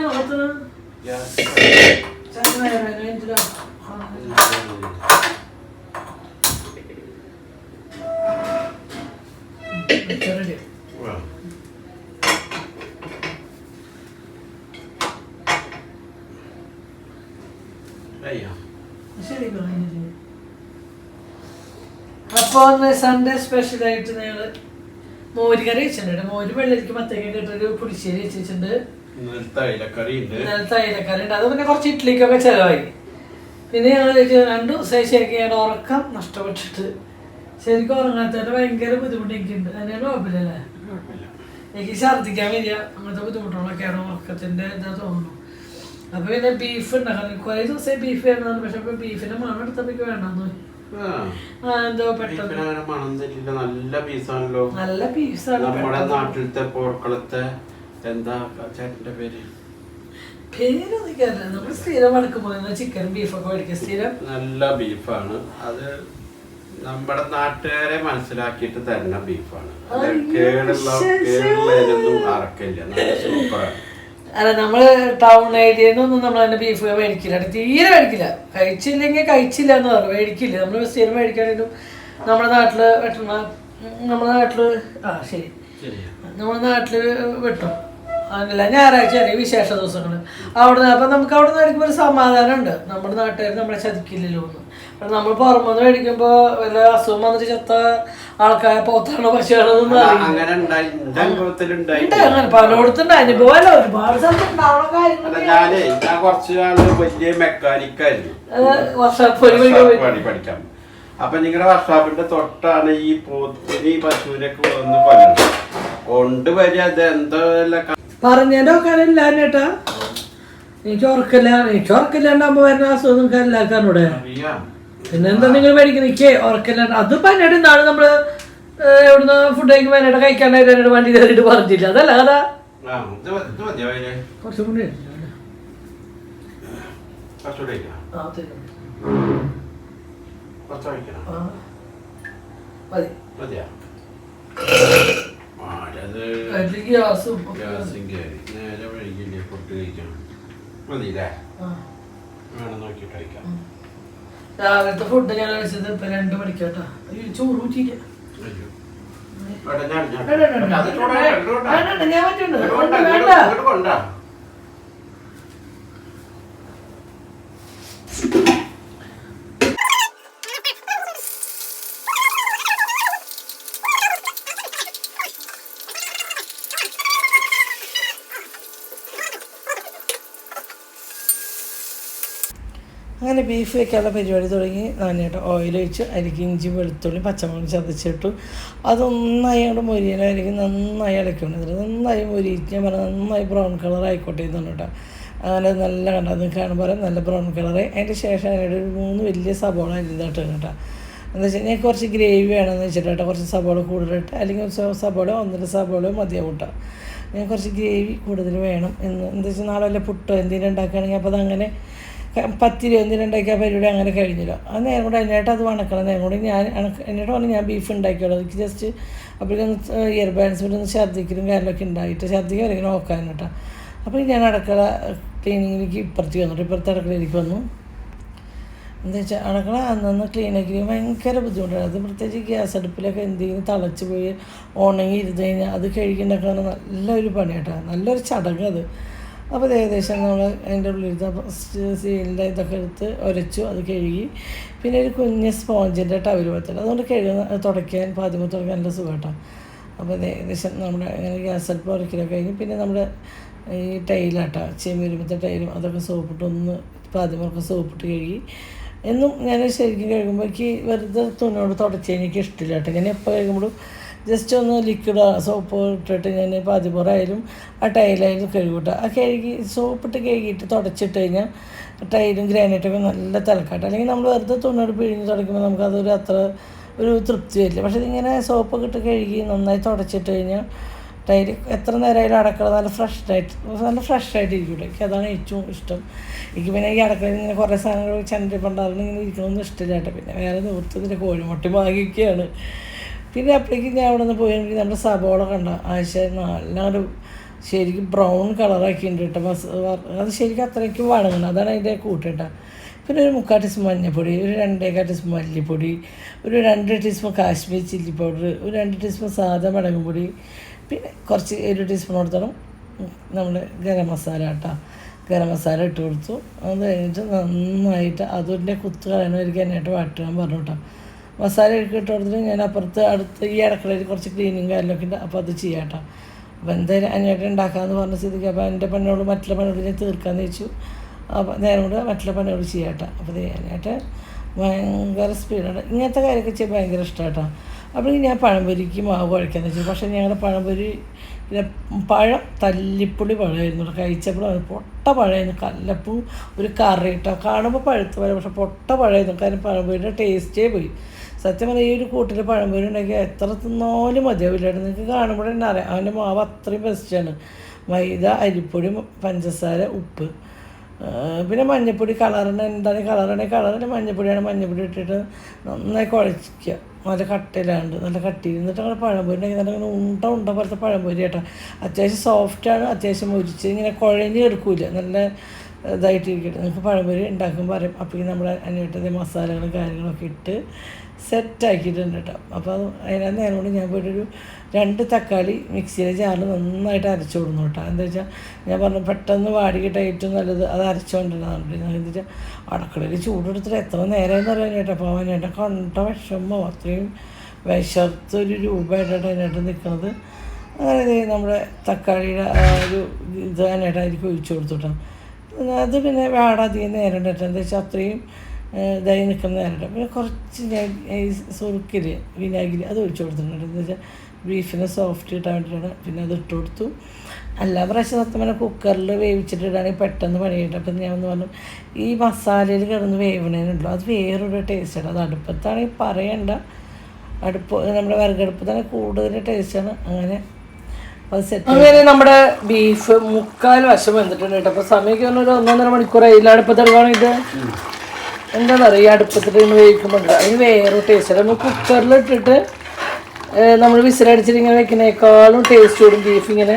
ശരി. അപ്പോൾ സൺഡേ സ്പെഷ്യലായിട്ട് ഞങ്ങൾ മോര് കറി വെച്ചിട്ടുണ്ട്. മോര് വെള്ളരിക്ക് മത്തേക്കൊക്കെ ഇട്ടൊരു പുളിശ്ശേരി വെച്ചിട്ടുണ്ട്. ഇന്നലത്തെ അയിലക്കറി ഉണ്ട്. അത് പിന്നെ കുറച്ച് ഇഡ്ഡലിക്കൊക്കെ ചിലവായി. പിന്നെ ഞങ്ങൾ 2 ദിവസമായി ശരിക്കും ഞാൻ ഉറക്കം നഷ്ടപ്പെട്ടിട്ട് ശരിക്കും ഉറങ്ങാത്തതിൻ്റെ ഭയങ്കര ബുദ്ധിമുട്ട് എനിക്കുണ്ട്. അതിനാണ് കുഴപ്പമില്ലല്ലേ? എനിക്ക് ഛർദ്ദിക്കാൻ വരിക അങ്ങനത്തെ ബുദ്ധിമുട്ടുകളൊക്കെയാണ് ഉറക്കത്തിൻ്റെ ഇതാ തോന്നുന്നു. അപ്പോൾ പിന്നെ ബീഫ് ഉണ്ടാക്കണം. കുറേ ദിവസമായി ബീഫ് വേണമെന്ന്, പക്ഷെ അപ്പോൾ ബീഫിൻ്റെ മണം എടുത്തപ്പോൾ വേണമെന്ന് എന്തോ പെട്ടെന്ന് നല്ല പീസാണ്. നമ്മുടെ നാട്ടിലത്തെ പോർക്കളത്തെ എന്താ ചേട്ടന്റെ പേര് പേരൊന്നിക്കല്ല. നമ്മൾ സ്ഥിരം മടക്കുമ്പോൾ ചിക്കനും ബീഫൊക്കെ മേടിക്കുക സ്ഥിരം. നല്ല ബീഫാണ് അത്. നമ്മുടെ നാട്ടുകാരെ മനസ്സിലാക്കിയിട്ട് തരുന്ന ബീഫാണ്. കേരളൊന്നും അറക്കില്ല. നല്ല സൂപ്പറാണ്. അല്ല, നമ്മള് ടൗൺ ഏരിയയിൽ നിന്നൊന്നും നമ്മൾ തന്നെ ബീഫ് മേടിക്കില്ല, തീരെ മേടിക്കില്ല. കഴിച്ചില്ലെങ്കിൽ കഴിച്ചില്ല എന്ന് പറഞ്ഞു മേടിക്കില്ല. നമ്മൾ സ്ഥിരം മേടിക്കാണെങ്കിലും നമ്മുടെ നാട്ടില് വെട്ടണ ശരി നമ്മുടെ നാട്ടില് വെട്ടും. അങ്ങനെയല്ല ഞായറാഴ്ച അല്ലെങ്കിൽ വിശേഷ ദിവസങ്ങൾ അവിടെ നിന്ന്. അപ്പം നമുക്ക് അവിടെ നിന്ന് മേടിക്കുമ്പോൾ ഒരു സമാധാനം ഉണ്ട്, നമ്മുടെ നാട്ടുകാർ നമ്മളെ ചതിക്കില്ലല്ലോ എന്ന്. അപ്പം നമ്മൾ പുറമെന്ന് മേടിക്കുമ്പോൾ വല്ല അസുഖം വന്നിട്ട് ചത്ത ആൾക്കാരെ പോത്താണോ പശുവാണോന്നും അങ്ങനെ പലയിടത്തുണ്ട്. അനുഭവമല്ല, ഒരുപാട് സ്ഥലത്തുണ്ടാവണ ഞാൻ കുറച്ച് നാള് വലിയ മെക്കാനിക്കായിരുന്നു പഠിക്കാൻ. അപ്പൊ നിങ്ങളുടെ വർക്ക്ഷോപ്പിന്റെ തൊട്ടാണ് ഈ പോത്തിന് പശുവിനൊക്കെ വന്ന് കൊണ്ടുവരിക. അത് എന്തോ പറഞ്ഞതിന്റെ ഒക്കെ ചേട്ടാ. എനിക്ക് ഉറക്കില്ലാണ്ടാകുമ്പോ വരുന്ന അസുഖം നിങ്ങൾക്ക് എല്ലാവർക്കും ഇവിടെ. പിന്നെ എന്താ നിങ്ങൾ മേടിക്കുന്നത്? എനിക്ക് ഉറക്കില്ലാണ്ട് അത് പന്നീട് ഇന്നാണ് നമ്മള് എവിടുന്ന് ഫുഡ് കഴിക്കുമ്പോൾ എന്നോട് കഴിക്കാണ്ടായിട്ട് എന്നോട് വണ്ടി കയറിയിട്ട് പറഞ്ഞില്ല. അതല്ല കഥ. കുറച്ചും കൂടി രാവിലത്തെ ഫുഡ് ഞാൻ കഴിച്ചത് ഇപ്പൊ 2 മണിക്കാട്ടാ. ചോറ് ഊറ്റിയില്ല. ഞാൻ പറ്റുന്നുണ്ട്. അങ്ങനെ ബീഫ് വയ്ക്കാനുള്ള പരിപാടി തുടങ്ങി. നന്നായിട്ട് ഓയിൽ ഒഴിച്ച് അതിലേക്ക് ഇഞ്ചി വെളുത്തുള്ളി പച്ചമുളക് ചതച്ചിട്ടു. അതൊന്നായി അങ്ങോട്ട് മൊരിയനായിരിക്കും. നന്നായി ഇളക്കണം. നന്നായി മൊരിയിച്ച് ഞാൻ പറഞ്ഞാൽ നന്നായി ബ്രൗൺ കളർ ആയിക്കോട്ടെ എന്നാണ് കേട്ടോ. അങ്ങനെ നല്ല കണ്ടത് കാണുമ്പോൾ നല്ല ബ്രൗൺ കളറ്. അതിൻ്റെ ശേഷം അതിനോട് ഒരു 3 വലിയ സബോള അരിഞ്ഞിട്ട് കേട്ടോ. എന്താ വെച്ചാൽ ഞാൻ കുറച്ച് ഗ്രേവി വേണമെന്ന് വെച്ചിട്ട് കേട്ടോ കുറച്ച് സബോള കൂടുതലിട്ട്, അല്ലെങ്കിൽ സബോള 1.5 സബോള മതിയാവും കേട്ടോ. ഞാൻ കുറച്ച് ഗ്രേവി കൂടുതൽ വേണം എന്ന്. എന്താ വെച്ചാൽ നാളെ വല്ല പുട്ടോ എന്തെങ്കിലും ഉണ്ടാക്കുകയാണെങ്കിൽ അപ്പോൾ അതങ്ങനെ പത്തിരി എന്തെങ്കിലും ഉണ്ടാക്കിയ പരിപാടി അങ്ങനെ കഴിഞ്ഞില്ല. അത് നേരം കൂടെ അതിനായിട്ട് അത് വണക്കണം. നേരം കൂടെ എന്നിട്ട് പറഞ്ഞ് ഞാൻ ബീഫ് ഉണ്ടാക്കിയുള്ളൂ. എനിക്ക് ജസ്റ്റ് അപ്പോഴേക്കൊന്ന് ഇയർ ബാലൻസ് ഒന്ന് ഛർദ്ദിക്കലും കാര്യമൊക്കെ ഉണ്ടായിട്ട് ഛർദ്ദിക്കാൻ അല്ലെങ്കിൽ നോക്കാൻ കേട്ടോ. അപ്പോൾ ഞാൻ അടുക്കള ക്ലീനിങ്ങിലേക്ക് ഇപ്പുറത്ത് വന്നിട്ട് ഇപ്പുറത്തെ അടുക്കളയിലേക്ക് വന്നു. എന്താ വെച്ചാൽ അടുക്കള അന്നന്ന് ക്ലീനാക്കി ഭയങ്കര ബുദ്ധിമുട്ടാണ്. അത് പ്രത്യേകിച്ച് ഗ്യാസ് അടുപ്പിലൊക്കെ എന്തെങ്കിലും തിളച്ച് പോയി ഉണങ്ങി ഇരുന്ന് കഴിഞ്ഞാൽ അത് കഴുകിണ്ടാക്കാൻ നല്ലൊരു പണിയാട്ടോ, നല്ലൊരു ചടങ്ങ് അത്. അപ്പോൾ അത് ഏകദേശം നമ്മൾ അതിൻ്റെ ഉള്ളിലത്തെ സ്റ്റീലിൻ്റെ ഇതൊക്കെ എടുത്ത് ഉരച്ചു, അത് കഴുകി. പിന്നെ ഒരു കുഞ്ഞ് സ്പോഞ്ചിൻ്റെ ടവൽ പോലത്തെ അതുകൊണ്ട് തുടയ്ക്കാൻ പാദ്യമ തുടയ്ക്കാൻ നല്ല സുഖമാട്ടോ. അപ്പോൾ അത് ഏകദേശം നമ്മുടെ ഗ്യാസ് അടുപ്പ് ഉരക്കലൊക്കെ കഴിഞ്ഞ് പിന്നെ നമ്മുടെ ഈ ടൈലാട്ടോ, ചെമ്മി വരുമ്പോഴത്തെ ടൈലും അതൊക്കെ സോപ്പിട്ട് ഒന്ന് പാദ്യമൊക്കെ സോപ്പിട്ട് കഴുകി. എന്നും ഞാൻ ശരിക്കും കഴുകുമ്പോൾ എനിക്ക് വെറുതെ തുണിയോട് തുടച്ച് എനിക്ക് ഇഷ്ടമില്ല കേട്ടോ. ഞാൻ എപ്പോൾ കഴുകുമ്പോഴും ജസ്റ്റ് ഒന്ന് ലിക്വിഡ് സോപ്പ് ഇട്ടിട്ട് ഞാൻ പാതിപ്പുറായാലും ആ ടൈലായാലും കഴുകൂട്ടോ. ആ കഴുകി സോപ്പിട്ട് കഴുകിയിട്ട് തുടച്ചിട്ട് കഴിഞ്ഞാൽ ടൈലും ഗ്രാനൈറ്റൊക്കെ നല്ല തിളക്കാട്ടോ. അല്ലെങ്കിൽ നമ്മൾ വെറുതെ തുണിയോട് പിഴിഞ്ഞ് തുടയ്ക്കുമ്പോൾ നമുക്കതൊരു അത്ര ഒരു തൃപ്തി വരില്ല. പക്ഷേ ഇതിങ്ങനെ സോപ്പൊക്കെ ഇട്ട് കഴുകി നന്നായി തുടച്ചിട്ട് കഴിഞ്ഞാൽ ടൈല് എത്ര നേരമായാലും അടക്കള നല്ല ഫ്രഷായിട്ടിരിക്കും. എനിക്ക് അതാണ് ഏറ്റവും ഇഷ്ടം. എനിക്ക് പിന്നെ ഈ അടുക്കളയിൽ ഇങ്ങനെ കുറേ സാധനങ്ങൾ ചണ്ടി പണ്ടാറിന് ഇങ്ങനെ ഇരിക്കണമെന്ന് ഇഷ്ടമില്ല കേട്ടോ. പിന്നെ വേറെ നിവൃത്തത്തിൻ്റെ കോഴിമുട്ടി വാങ്ങിക്കുകയാണ്. പിന്നെ അപ്പോഴേക്കും ഞാൻ അവിടെ നിന്ന് പോയെങ്കിൽ നമ്മുടെ സബോള കണ്ട ആഴ്ച നല്ലൊരു ശരിക്കും ബ്രൗൺ കളറാക്കിയിട്ടുണ്ട് കേട്ടോ. അത് ശരിക്കും അത്രയ്ക്കും വണങ്ങണം, അതാണ് അതിൻ്റെ കൂട്ടിട്ട. പിന്നെ ഒരു 3/4 ടീസ്പൂൺ മഞ്ഞൾപ്പൊടി, ഒരു 2.25 ടീസ്പൂൺ മല്ലിപ്പൊടി, ഒരു 2 ടീസ്പൂൺ കാശ്മീരി ചില്ലി പൗഡർ, ഒരു 2 ടീസ്പൂൺ സാധാ മുളകും പൊടി, പിന്നെ കുറച്ച് 1 ടീസ്പൂൺ കൊടുത്തോളം നമ്മുടെ ഗരം മസാല കേട്ടോ. ഗരം മസാല ഇട്ട് കൊടുത്തു. അത് കഴിഞ്ഞിട്ട് നന്നായിട്ട് അതിൻ്റെ കുത്ത് കളയണവർക്ക് എന്നായിട്ട് വാട്ടാൻ പറഞ്ഞു കേട്ടോ. മസാല ഇട്ട് കൊടുത്തിട്ട് ഞാൻ അടുത്ത് ഈ അടുക്കളയിൽ കുറച്ച് ക്ലീനിങ് കാര്യങ്ങളൊക്കെ ഉണ്ട്. അപ്പോൾ അത് ചെയ്യാം കേട്ടോ. അപ്പോൾ എന്തായാലും അനിയായിട്ട് ഉണ്ടാക്കാമെന്ന് പറഞ്ഞ സ്ഥിതിക്ക് അപ്പോൾ എൻ്റെ പണിയോട് മറ്റുള്ള പണിയോട് ഞാൻ തീർക്കാമെന്ന് വെച്ചു. അപ്പോൾ നേരം കൂടെ മറ്റുള്ള പണിയോട് ചെയ്യാം കേട്ടോ. അപ്പോൾ ചെയ്യാനായിട്ട് ഭയങ്കര സ്പീഡാണ്. ഇങ്ങനത്തെ കാര്യമൊക്കെ ചെയ്യാൻ ഭയങ്കര ഇഷ്ടമാണ് കേട്ടോ. അപ്പോൾ ഞാൻ പഴംപൊരിക്ക് മാവ് കുഴക്കാമെന്ന് വെച്ചു. പക്ഷേ ഞങ്ങളുടെ പഴംപൊരി പിന്നെ പഴം തല്ലിപ്പൊളി പഴമായിരുന്നു കേട്ടോ. കഴിച്ചപ്പോഴും പൊട്ട പഴമായിരുന്നു. കല്ലപ്പൂ ഒരു കറി കേട്ടോ. കാണുമ്പോൾ പഴുത്ത പഴം, പക്ഷെ പൊട്ട പഴമായിരുന്നു. കാരണം പഴംപൊരിയുടെ ടേസ്റ്റേ പോയി. സത്യം പറഞ്ഞാൽ ഈ ഒരു കൂട്ടിൽ പഴംപൊരി ഉണ്ടെങ്കിൽ എത്ര തിന്നാലും മതിയാവില്ലായിരുന്നു. നിങ്ങൾക്ക് കാണുമ്പോൾ തന്നെ അറിയാം അവൻ്റെ മാവ് അത്രയും ബെസ്റ്റാണ്. മൈദ, അരിപ്പൊടി, പഞ്ചസാര, ഉപ്പ്, പിന്നെ മഞ്ഞൾപ്പൊടി. കളറിന് എന്താണ് കളറിന് മഞ്ഞൾപ്പൊടിയാണ്. മഞ്ഞൾപ്പൊടി ഇട്ടിട്ട് നന്നായി കുഴയ്ക്കുക. നല്ല കട്ടയിലാണ്ട് നല്ല കട്ടിയിൽ എന്നിട്ട് അങ്ങനെ പഴംപൊരി ഉണ്ടെങ്കിൽ നല്ല ഉണ്ട പോലത്തെ പഴംപൊരി കേട്ടോ. അത്യാവശ്യം സോഫ്റ്റാണ്, അത്യാവശ്യം മുരിച്ച് ഇങ്ങനെ കുഴഞ്ഞ് എടുക്കില്ല, നല്ല ഇതായിട്ടിരിക്കട്ടെ. നിങ്ങൾക്ക് പഴംപൊരി ഉണ്ടാക്കുമ്പോൾ അറിയാം. അപ്പോൾ നമ്മൾ അതിനായിട്ട് മസാലകളും കാര്യങ്ങളൊക്കെ ഇട്ട് സെറ്റാക്കിയിട്ടുണ്ട് കേട്ടോ. അപ്പോൾ അതിനകത്ത് നേരം കൊണ്ട് ഞാൻ പോയിട്ടൊരു 2 തക്കാളി മിക്സിയിലെ ജാറിൽ നന്നായിട്ട് അരച്ചു കൊടുന്നു കേട്ടോ. എന്താ വെച്ചാൽ ഞാൻ പറഞ്ഞു പെട്ടെന്ന് വാടിക്കിട്ട് ഏറ്റവും നല്ലത് അത് അരച്ചുകൊണ്ടിരുന്നതാണ്. എന്താ വെച്ചാൽ അടുക്കളയിൽ ചൂടെടുത്തിട്ട് എത്ര നേരമെന്ന് പറയാൻ കേട്ടോ. അപ്പോൾ അവനായിട്ട് കണ്ട വിഷമോ അത്രയും വിശത്തൊരു രൂപമായിട്ടാണ് അതിനായിട്ട് നിൽക്കുന്നത്. അങ്ങനെ നമ്മുടെ തക്കാളിയുടെ ഒരു ഇത് അതിനായിട്ട് അതിലേക്ക് ഒഴിച്ചു കൊടുത്തു കേട്ടോ. അത് പിന്നെ വാടാധികം നേരം കേട്ടോ. എന്താ വെച്ചാൽ അത്രയും ഇതായി നിൽക്കുന്ന നേരം. പിന്നെ കുറച്ച് സുറുക്കിൽ വിനാഗിരി അത് ഒഴിച്ചു കൊടുത്തിട്ടുണ്ട്. എന്താ വെച്ചാൽ ബീഫിന് സോഫ്റ്റ് കിട്ടാൻ വേണ്ടിയിട്ടാണ്. പിന്നെ അത് ഇട്ട് കൊടുത്തു. എല്ലാ പ്രാവശ്യം സത്യം പറഞ്ഞാൽ കുക്കറിൽ വേവിച്ചിട്ടിടാണെങ്കിൽ പെട്ടെന്ന് പണി കിട്ടും. അപ്പം ഞാൻ പറഞ്ഞു ഈ മസാലയിൽ കിടന്ന് വേവണേനുണ്ടല്ലോ അത് വേറൊരു ടേസ്റ്റാണ്. അത് അടുപ്പത്താണെങ്കിൽ പറയണ്ട, നമ്മുടെ വിറകടുപ്പത്താണ് കൂടുതൽ ടേസ്റ്റാണ്. അങ്ങനെ അത് സെറ്റ്. അങ്ങനെ നമ്മുടെ ബീഫ് 3/4 വശം വന്നിട്ടുണ്ട് കേട്ടോ. അപ്പോൾ സമയമൊക്കെ ഒരു 1.5 മണിക്കൂറായി. ഇതിൽ അടുപ്പത്തെടുക്കുകയാണ്. ഇത് എന്താണെന്ന് അറിയാം, ഈ അടുപ്പത്തിട്ട് വേവിക്കുമ്പോൾ അതിന് വേറൊരു ടേസ്റ്റാണ്. നമ്മൾ കുക്കറിലിട്ടിട്ട് നമ്മൾ വിസിലടിച്ചിട്ട് ഇങ്ങനെ വെക്കുന്നതിനേക്കാളും ടേസ്റ്റ് കൂടും ബീഫ് ഇങ്ങനെ.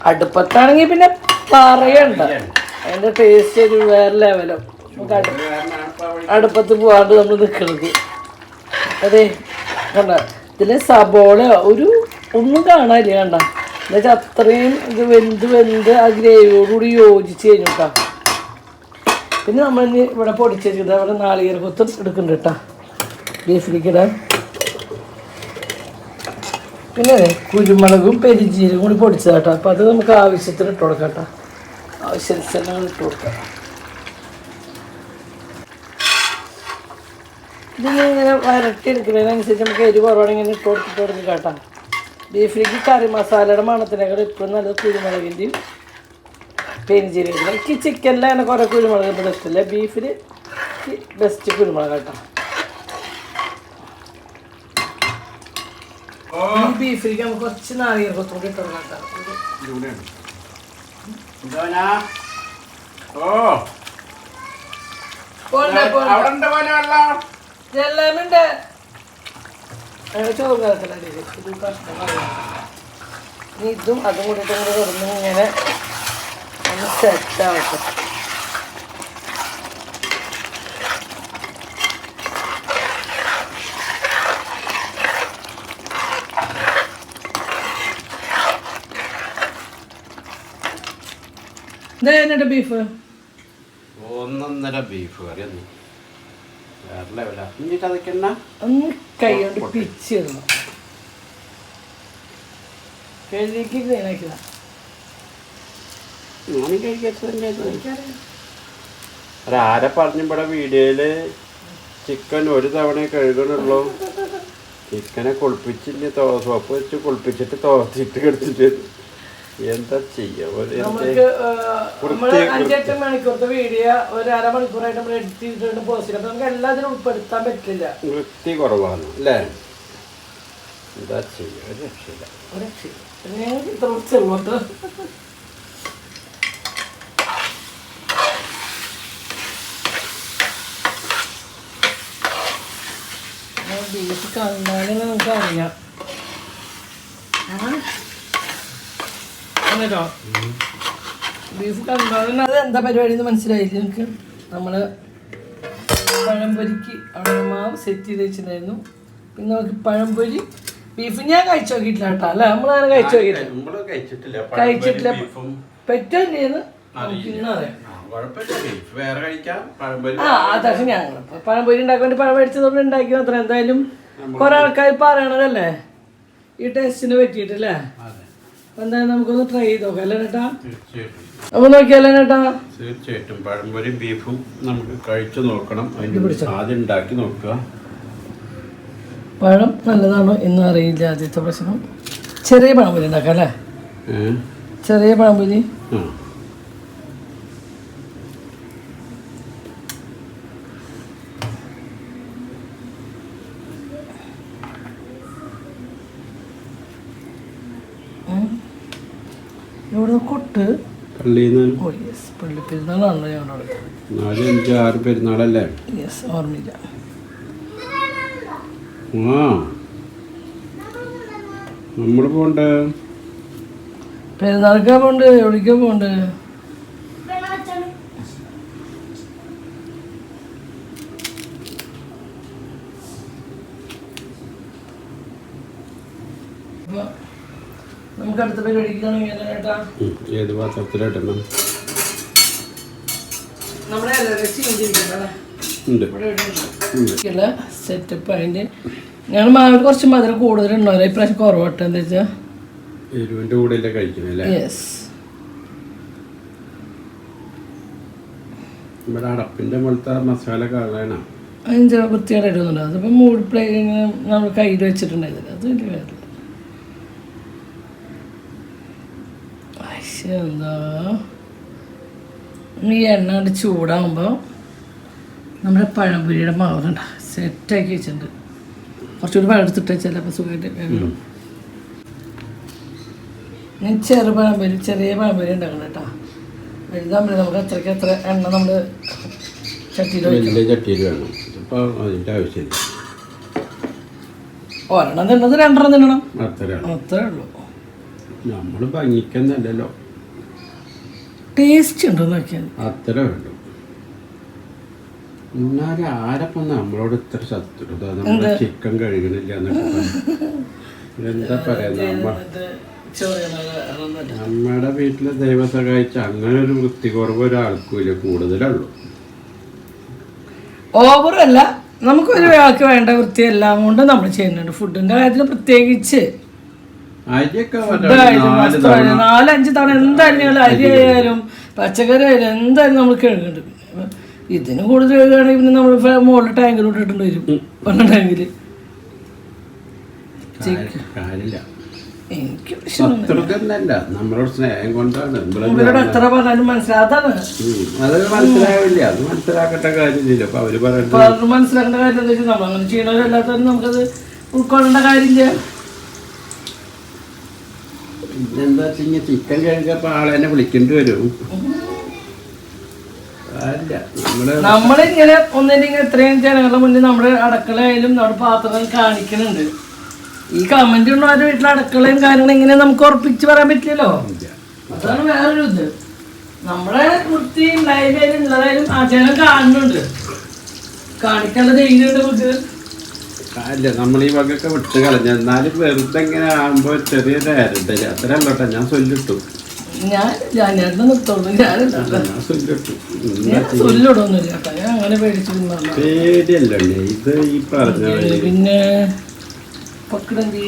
അടുപ്പത്താണെങ്കിൽ പിന്നെ പറയണ്ട, അതിൻ്റെ ടേസ്റ്റ് ഒരു വേറെ ലെവലോ. അടുപ്പത്ത് പോകാണ്ട് നമ്മൾ നിൽക്കുന്നത്. അതെ കണ്ട, ഇതിൽ സബോള ഒന്നും കാണാനില്ല കണ്ട. എന്നുവെച്ചാൽ അത്രയും ഇത് വെന്ത് ആ ഗ്രേവിയോടുകൂടി യോജിച്ച് കഴിഞ്ഞു കേട്ടോ. പിന്നെ നമ്മളിന്ന് ഇവിടെ പൊടിച്ചത് അവിടെ നാളികേര കൊത്തും എടുക്കുന്നുണ്ട് കേട്ടോ ബീഫിലേക്ക് ഇടാൻ. പിന്നെ കുരുമുളകും പെരിഞ്ചീരകം കൂടി പൊടിച്ചതാട്ടോ. അപ്പോൾ അത് നമുക്ക് ആവശ്യത്തിന് ഇട്ട് കൊടുക്കാം കേട്ടോ. ആവശ്യാനുസരണം ഇട്ട് കൊടുക്കാം. ഇതിങ്ങനെ വരട്ടി എടുക്കുന്നതിനനുസരിച്ച് നമുക്ക് എരിവ് കുറവാണെങ്കിൽ ഇങ്ങനെ ഇട്ട് കൊടുക്കാം കേട്ടോ. ബീഫിലേക്ക് കറി മസാലയുടെ മണത്തിനേക്കാൾ ഇപ്പോഴും നല്ല കുരുമുളകിൻ്റെയും പെരിഞ്ചീരകം. എനിക്ക് ചിക്കനിലാണ് കുറേ കുരുമുളക് ഇവിടെ ഇഷ്ടമില്ല, ബീഫിൽ ബെസ്റ്റ് കുരുമുളക് കേട്ടോ. ഈ ബീഫിലേക്ക് നമുക്ക് കുറച്ച് നാളികേര കൊത്തുകൂടി ഇട്ട് കൊടുക്കാം ജല്ലാമുണ്ട്. ചോറ് കലക്കലേ ഇത് കഷ്ടമാണ്. ഇനി ഇതും അതും കൂടിയിട്ട് കൂടെ കിടന്ന് ഇങ്ങനെ ഒന്ന് സെറ്റാവട്ടെ. ഇതെന്നിട്ട് ബീഫ് 1.5 ബീഫ് കറി ഒന്ന് വേറെ ലെവലാ. ഇനി കഥയ്ക്കണ്ട ഒന്ന് കൈ കൊണ്ട് പിച്ചിടണം. കഴുകി ക്ലീനാക്കിയതാ. ഞാനും കഴിക്കാത്ത ഒരാരെ പറഞ്ഞു ഇവിടെ വീഡിയോയില് ചിക്കൻ ഒരു തവണ കഴുകണുള്ളൂ. ചിക്കനെ കുളിപ്പിച്ചിട്ട് സോപ്പ് വെച്ച് കുളിപ്പിച്ചിട്ട് തോർത്തിട്ട് കിടത്തിട്ട് എന്താ ചെയ്യാ. നമുക്ക് 5-8 മണിക്കൂറത്തെ വീഡിയോ ഒരു അരമണിക്കൂറായിട്ട് നമ്മൾ എഡിറ്റ് ചെയ്തിട്ട് പോസ്റ്റ് ചെയ്യും. നമുക്ക് എല്ലാത്തിനും ഉൾപ്പെടുത്താൻ പറ്റില്ല. വൃത്തി കുറവാണ് അല്ലേ? എന്താ ചെയ്യാ, ഒരു രക്ഷയില്ല. ഇത്ര ചെറുപ്പത്ത് ബീഫ് കണ്ടാലും നമുക്ക് അറിയാം കേട്ടോ. ബീഫ് കണ്ടാലും അത് എന്താ പരിപാടി എന്ന് മനസ്സിലായില്ല എനിക്ക്. നമ്മള് പഴംപൊരിക്ക് അവിടെ മാവ് സെറ്റ് ചെയ്ത് വെച്ചിട്ടുണ്ടായിരുന്നു. പിന്നെ നമുക്ക് പഴംപൊരി ബീഫ് ഞാൻ കഴിച്ചു നോക്കിയിട്ടില്ല കേട്ടോ. അല്ല നമ്മളങ്ങനെ കഴിച്ചിട്ടില്ല. പറ്റുമെന്ന് പക്ഷെ ഞങ്ങൾ പഴംപൊരി ഉണ്ടാക്കാൻ വേണ്ടി പഴം മേടിച്ചതുകൊണ്ട് ഉണ്ടാക്കി മാത്രം. എന്തായാലും കുറെ ആൾക്കാർ പറയണതല്ലേ ഈ ടേസ്റ്റിന് പറ്റിയിട്ടല്ലേ. എന്തായാലും നമുക്കൊന്ന് ട്രൈ ചെയ്ത് നോക്കാം അല്ലേ ചേട്ടാ? അപ്പൊ നോക്കിയല്ലേ ചേട്ടാ? തീർച്ചയായിട്ടും പഴംപൊരി ബീഫും നമുക്ക് കഴിച്ചു നോക്കണം. ആദ്യം ഉണ്ടാക്കി നോക്കുക. പഴം നല്ലതാണോ എന്ന് അറിയില്ല. ആദ്യത്തെ പ്രശ്നം ചെറിയ പഴംപൊരി ഉണ്ടാക്കാം അല്ലേ? ചെറിയ പഴംപൊരി ഇവിടെ കൊട്ട് പള്ളി പെരുന്നാളാണല്ലോ ഞങ്ങളോട്. 4-5-6 പെരുന്നാളല്ലേ? യെസ്, ഓർമ്മയില്ല. നമ്മള് പോണ്ട പെരുന്നാൾക്കാ പോണ്ട്. എവിടേക്കാ പോണ്ട്? നമുക്ക് അടുത്ത പരിപാടിക്കാണെങ്കിൽ ചേട്ടാ ഏത് പാത്രത്തിലിടണം? നമ്മുടെ സെറ്റപ്പ് അതിൻ്റെ ഞങ്ങൾ മാവിൽ കുറച്ച് മധുരം കൂടുതലുണ്ടാവില്ല. ഇപ്രാവശ്യം കുറവട്ടെ. എന്താ വെച്ചാൽ എരിവിൻ്റെ കൂടെ കഴിക്കുന്നല്ലേ? യെസ്. ഇവിടെ അടപ്പിൻ്റെ പോലത്തെ മസാല കളയണം. അതിന് ചില വൃത്തിയോടെ ഇടുന്നുണ്ട്. അതിപ്പോൾ മൂഡ് പ്ലേ നമ്മൾ കയ്യിൽ വെച്ചിട്ടുണ്ടായിരുന്നില്ല. അത് വലിയ കാര്യമില്ല. എന്താ ഈ എണ്ണ കൊണ്ട് ചൂടാകുമ്പോൾ നമ്മുടെ പഴംപൊരിയുടെ മാവുണ്ട് സെറ്റാക്കി വെച്ചിട്ടുണ്ട്. കുറച്ചുകൂടി പഴം എടുത്തിട്ട് ചിലപ്പോൾ സുഖമായിട്ട് വേഗം. ഞാൻ ചെറിയ പഴംപൊരി ഉണ്ടാക്കണം കേട്ടോ. വലുതാകുമ്പോൾ നമുക്ക് അത്ര എണ്ണ നമ്മൾ ചട്ടിയിൽ വേണം. അപ്പോൾ അതിൻ്റെ ആവശ്യമില്ല. ഒരെണ്ണം തിന്നത് 2 തിന്നണം. അത്രേ ഉള്ളൂ. നമ്മൾ ഭംഗിക്കുന്നല്ലോ, ടേസ്റ്റ് ഉണ്ടോ നോക്കിയാൽ അത്ര വേണ്ടു. എന്നാലും ആരപ്പം നമ്മളോട് ഇത്ര ശത്രുത? നമ്മുടെ ചിക്കൻ കഴുകണില്ല എന്നൊക്കെ എന്താ പറയാ. നമ്മുടെ വീട്ടിലെ ദൈവം സഹായിച്ച അങ്ങനെ ഒരു വൃത്തി കുറവ് ഒരാൾക്കും കൂടുതലുള്ളൂ. ഓവറല്ല, നമുക്ക് ഒരാൾക്ക് വേണ്ട വൃത്തി എല്ലാം കൊണ്ട് നമ്മൾ ചെയ്യുന്നുണ്ട്. ഫുഡിന്റെ കാര്യത്തിൽ പ്രത്യേകിച്ച് 4-5 തവണ എന്തായാലും ഞങ്ങൾ അരി ആയാലും പച്ചക്കറി ആയാലും എന്തായാലും നമ്മൾ കഴുകുന്നുണ്ട്. ഇതിന് കൂടുതൽ കഴുകുകയാണെങ്കിൽ പിന്നെ നമ്മൾ മുകളിൽ ടാങ്കിലോട്ട് ഇട്ടിട്ട് വരും. വെള്ളം ടാങ്കിൽ എനിക്ക് നമ്മളോട് സ്നേഹം കൊണ്ടാണ്. ഇവരോട് എത്ര പറഞ്ഞാലും മനസ്സിലാകാതാണ്. അത് മനസ്സിലാവില്ല. അത് മനസ്സിലാക്കേണ്ട കാര്യമില്ല. അപ്പൊ അവര് പറയുന്നത് മനസ്സിലാക്കേണ്ട കാര്യം എന്താ വെച്ചാൽ നമ്മൾ അങ്ങനെ ചെയ്യണവരല്ലാത്തവരും നമുക്കത് ഉൾക്കൊള്ളേണ്ട കാര്യമില്ല. എന്താ വെച്ചാൽ ചിക്കൻ കഴുകിയപ്പോ ആളെന്നെ വിളിക്കേണ്ടി വരും. നമ്മളിങ്ങനെ ഒന്നിങ്ങനെ ഇത്രയും ജനങ്ങളുടെ മുന്നിൽ നമ്മുടെ അടുക്കളയായാലും നമ്മുടെ പാത്രങ്ങൾ കാണിക്കുന്നുണ്ട്. ഈ കമന്റ് ഉള്ളവരുടെ വീട്ടിലെ അടുക്കളയും കാര്യങ്ങളും ഇങ്ങനെ നമുക്ക് ഉറപ്പിച്ച് പറയാൻ പറ്റില്ലല്ലോ. അതാണ് വേറൊരു ഇത്. നമ്മുടെ വൃത്തിയും ലൈവായാലും ഉള്ളതായാലും ആചാരം കാണുന്നുണ്ട്. കാണിക്കാനുള്ള ധൈര്യമുണ്ട് നമുക്ക്. അല്ല, നമ്മൾ ഈ വകയൊക്കെ വിട്ട് കളഞ്ഞ. എന്നാലും വെറുതെ ഇങ്ങനെ ആകുമ്പോ ചെറിയൊരു അരണ്ടല്ല അത്ര അല്ലോട്ടെ ഞാൻ ചൊല്ലിട്ടു. ഞാൻ നിർത്തുള്ളൂ. ഞാനില്ല, ഞാൻ ചൊല്ലിടൊന്നുമില്ല കേട്ടോ. ഞാൻ അങ്ങനെ പേടിച്ചു തിന്നാ. പേടിയല്ലേ ഇത് ഈ പറഞ്ഞ പിന്നെ പക്കിടന്തി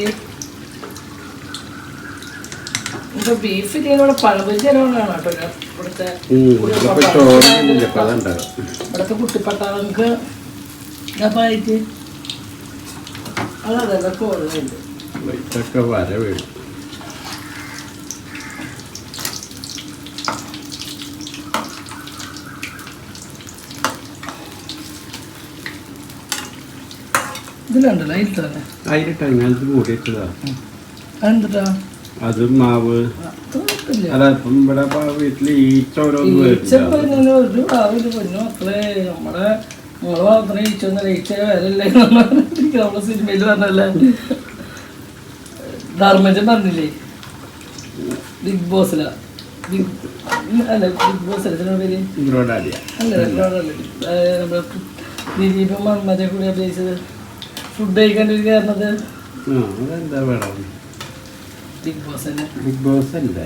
ഇപ്പൊ ബീഫ് ഇവിടെ പഴമ്പൊരി ചെലവുകളാണ് കേട്ടോ ഇവിടുത്തെ ഇവിടുത്തെ കുട്ടിപ്പട്ടാളങ്ങൾക്ക് ഇതായിട്ട് അതൊക്കെ ഉള്ളുണ്ട്. ഇതൊക്കെ വര വീഴും. ഇതിലുണ്ടല്ലോ അതിലിട്ടല്ലേ അതിലിട്ട് അങ്ങനത്തെ മൂടി വെച്ചതാ. അതെന്താ അത് മാവ് അല്ല ഇപ്പം ഇവിടെ വീട്ടില് ഈച്ച ഓരോന്നും ഒരു ആവില്ല പൊന്നു മക്കളെ. നമ്മളെ നമ്മള് മാത്രം ഈച്ചൊന്നും ഈച്ച വരല്ലേ നമ്മളെ സിനിമയിൽ പറഞ്ഞല്ലേ ധർമ്മജൻ പറഞ്ഞില്ലേ ബിഗ് ബോസില അല്ല ബിഗ് ബോസ് അല്ല പേര് നമ്മുടെ ദിലീപ് മന്മതെ കൂടി അഭിനയിച്ചത് ഫുഡ് കഴിക്കാണ്ടിരിക്കുന്നത് അതെന്താ വേണം ബിഗ് ബോസ് തന്നെ. ബിഗ് ബോസ് അല്ലേ?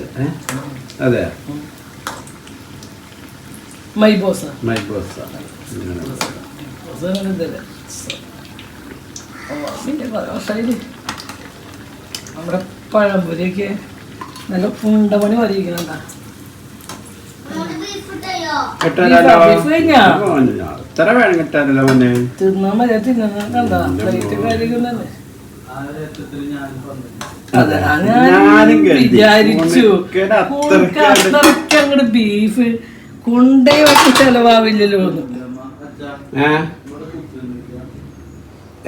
അതെ മൈ ബോസ് മൈ ബോസ് പിന്നെ വർഷമായില്ലേ നമ്മുടെ പഴംപൊരിയൊക്കെ നല്ല പുണ്ടമണി വരിയിരിക്കുന്നുണ്ടാ. എത്ര വേണം കിട്ടാനല്ലോ മോനെ? തിന്നാ മതി തിന്നുന്ന കണ്ടാ പ്ലേറ്റ് കാര്യങ്ങളല്ലേ. അതെ ഞാൻ വിചാരിച്ചു അത്രയ്ക്ക് അങ്ങോട്ട് ബീഫ് കൊണ്ടേ വെച്ച് ചെലവാവില്ലല്ലോ എന്ന്.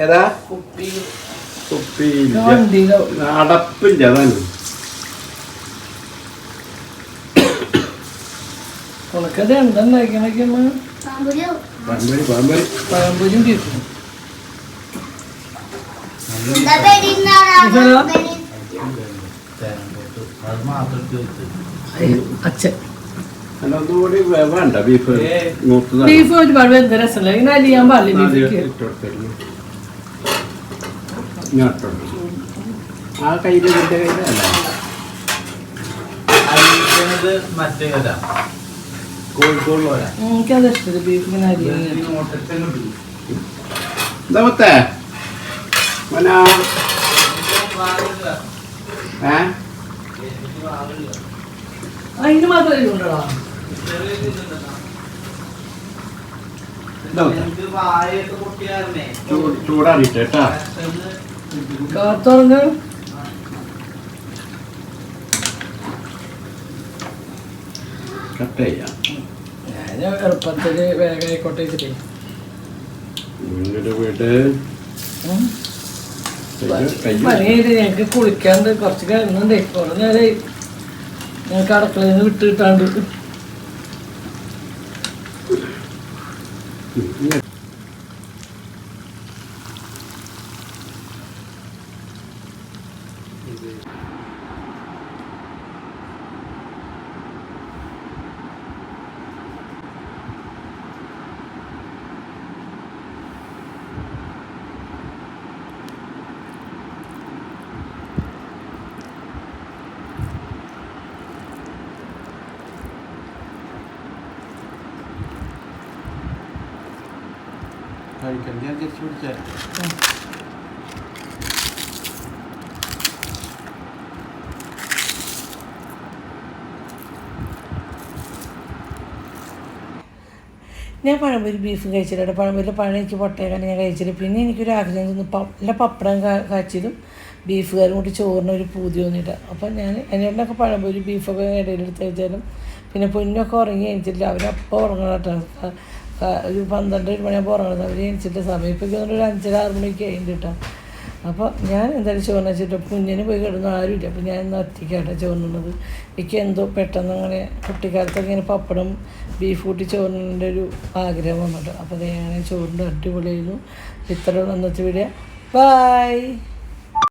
ഏതാ അടപ്പില്ല അതാണ് ഉണക്കത് എന്താ ഉണ്ടാക്കണൊക്കെ പഴംപൊരിയും ബീഫും. അച്ഛൻ ഒന്നുകൂടി വേണ്ട ബീഫ് ബീഫ് ഒരുപാട് എന്ത് രസമല്ല ഇങ്ങനെ അലിയാൻ പാടില്ല ബീഫിക്ക്. ആ കയ്യില് ഇതിന്റെ കയ്യിലല്ല എനിക്കത് ഇഷ്ടം ബീഫ് ഇങ്ങനെ അലിയാൻ. എന്താ അതിന് മാത്രമേ ഉണ്ടോ ചൂടാറിട്ടാ കാത്തോണ്ട് കട്ട് ചെയ്യാം. ഞാൻ എളുപ്പത്തില് വേഗമായിക്കോട്ടെ വെച്ചിട്ടേ വീട് പണിയായിട്ട് ഞങ്ങക്ക് കുളിക്കാണ്ട് കുറച്ച് കഴിയുന്നുണ്ടേ. കുറെ നേരമായി ഞങ്ങൾക്ക് അടുക്കളയിൽ നിന്ന് വിട്ട് കിട്ടാണ്ട്. കഴിക്കാൻ ഞാൻ തിരിച്ചു പിടിച്ചാൽ ഞാൻ പഴംപൊരി ബീഫ് കഴിച്ചിട്ട് പഴംപൊരിയിൽ പഴം എനിക്ക് പൊട്ടയൊക്കെ ഞാൻ കഴിച്ചിട്ട് പിന്നെ എനിക്കൊരു ആഗ്രഹം തോന്നി നല്ല പപ്പടം കാച്ചിയതും ബീഫ് കറിയും കൂടി ചോറിനൊരു പൂതി തോന്നിയിട്ട്. അപ്പം ഞാൻ എന്നോടൊക്കെ പഴംപൊരി ബീഫൊക്കെ ഇടയിലെടുത്ത് കഴിച്ചാലും പിന്നെ പൊന്നൊക്കെ ഉറങ്ങി എനിച്ചിട്ടില്ല. അവരപ്പോൾ ഉറങ്ങണം കേട്ടോ. ഒരു 12 മണിയാകുമ്പോൾ ഉറങ്ങുന്നത്. അവർ എനിച്ചിട്ട് സമയം ഇപ്പം ഒരു 5-6 മണിക്ക് കഴിഞ്ഞിട്ട് കേട്ടോ. അപ്പോൾ ഞാൻ എന്തായാലും ചോറിന് വെച്ചിട്ട് കുഞ്ഞിന് പോയി കിടന്നു ആരുമില്ല. അപ്പോൾ ഞാൻ ഇന്ന് ഒറ്റയ്ക്കാട്ടോ ചോറിനുള്ളത്. എനിക്ക് എന്തോ പെട്ടെന്ന് അങ്ങനെ കുട്ടിക്കാലത്തൊക്കെ ഇങ്ങനെ പപ്പടം ബീഫ് കൂട്ടി ചോറിൻ്റെ ഒരു ആഗ്രഹം വന്നിട്ട്. അപ്പോൾ ഞാൻ ചോറിൻ്റെ അടിപൊളിയായിരുന്നു. ഇത്രയുള്ള അന്നത്തെ വീഡിയോ. ബൈ.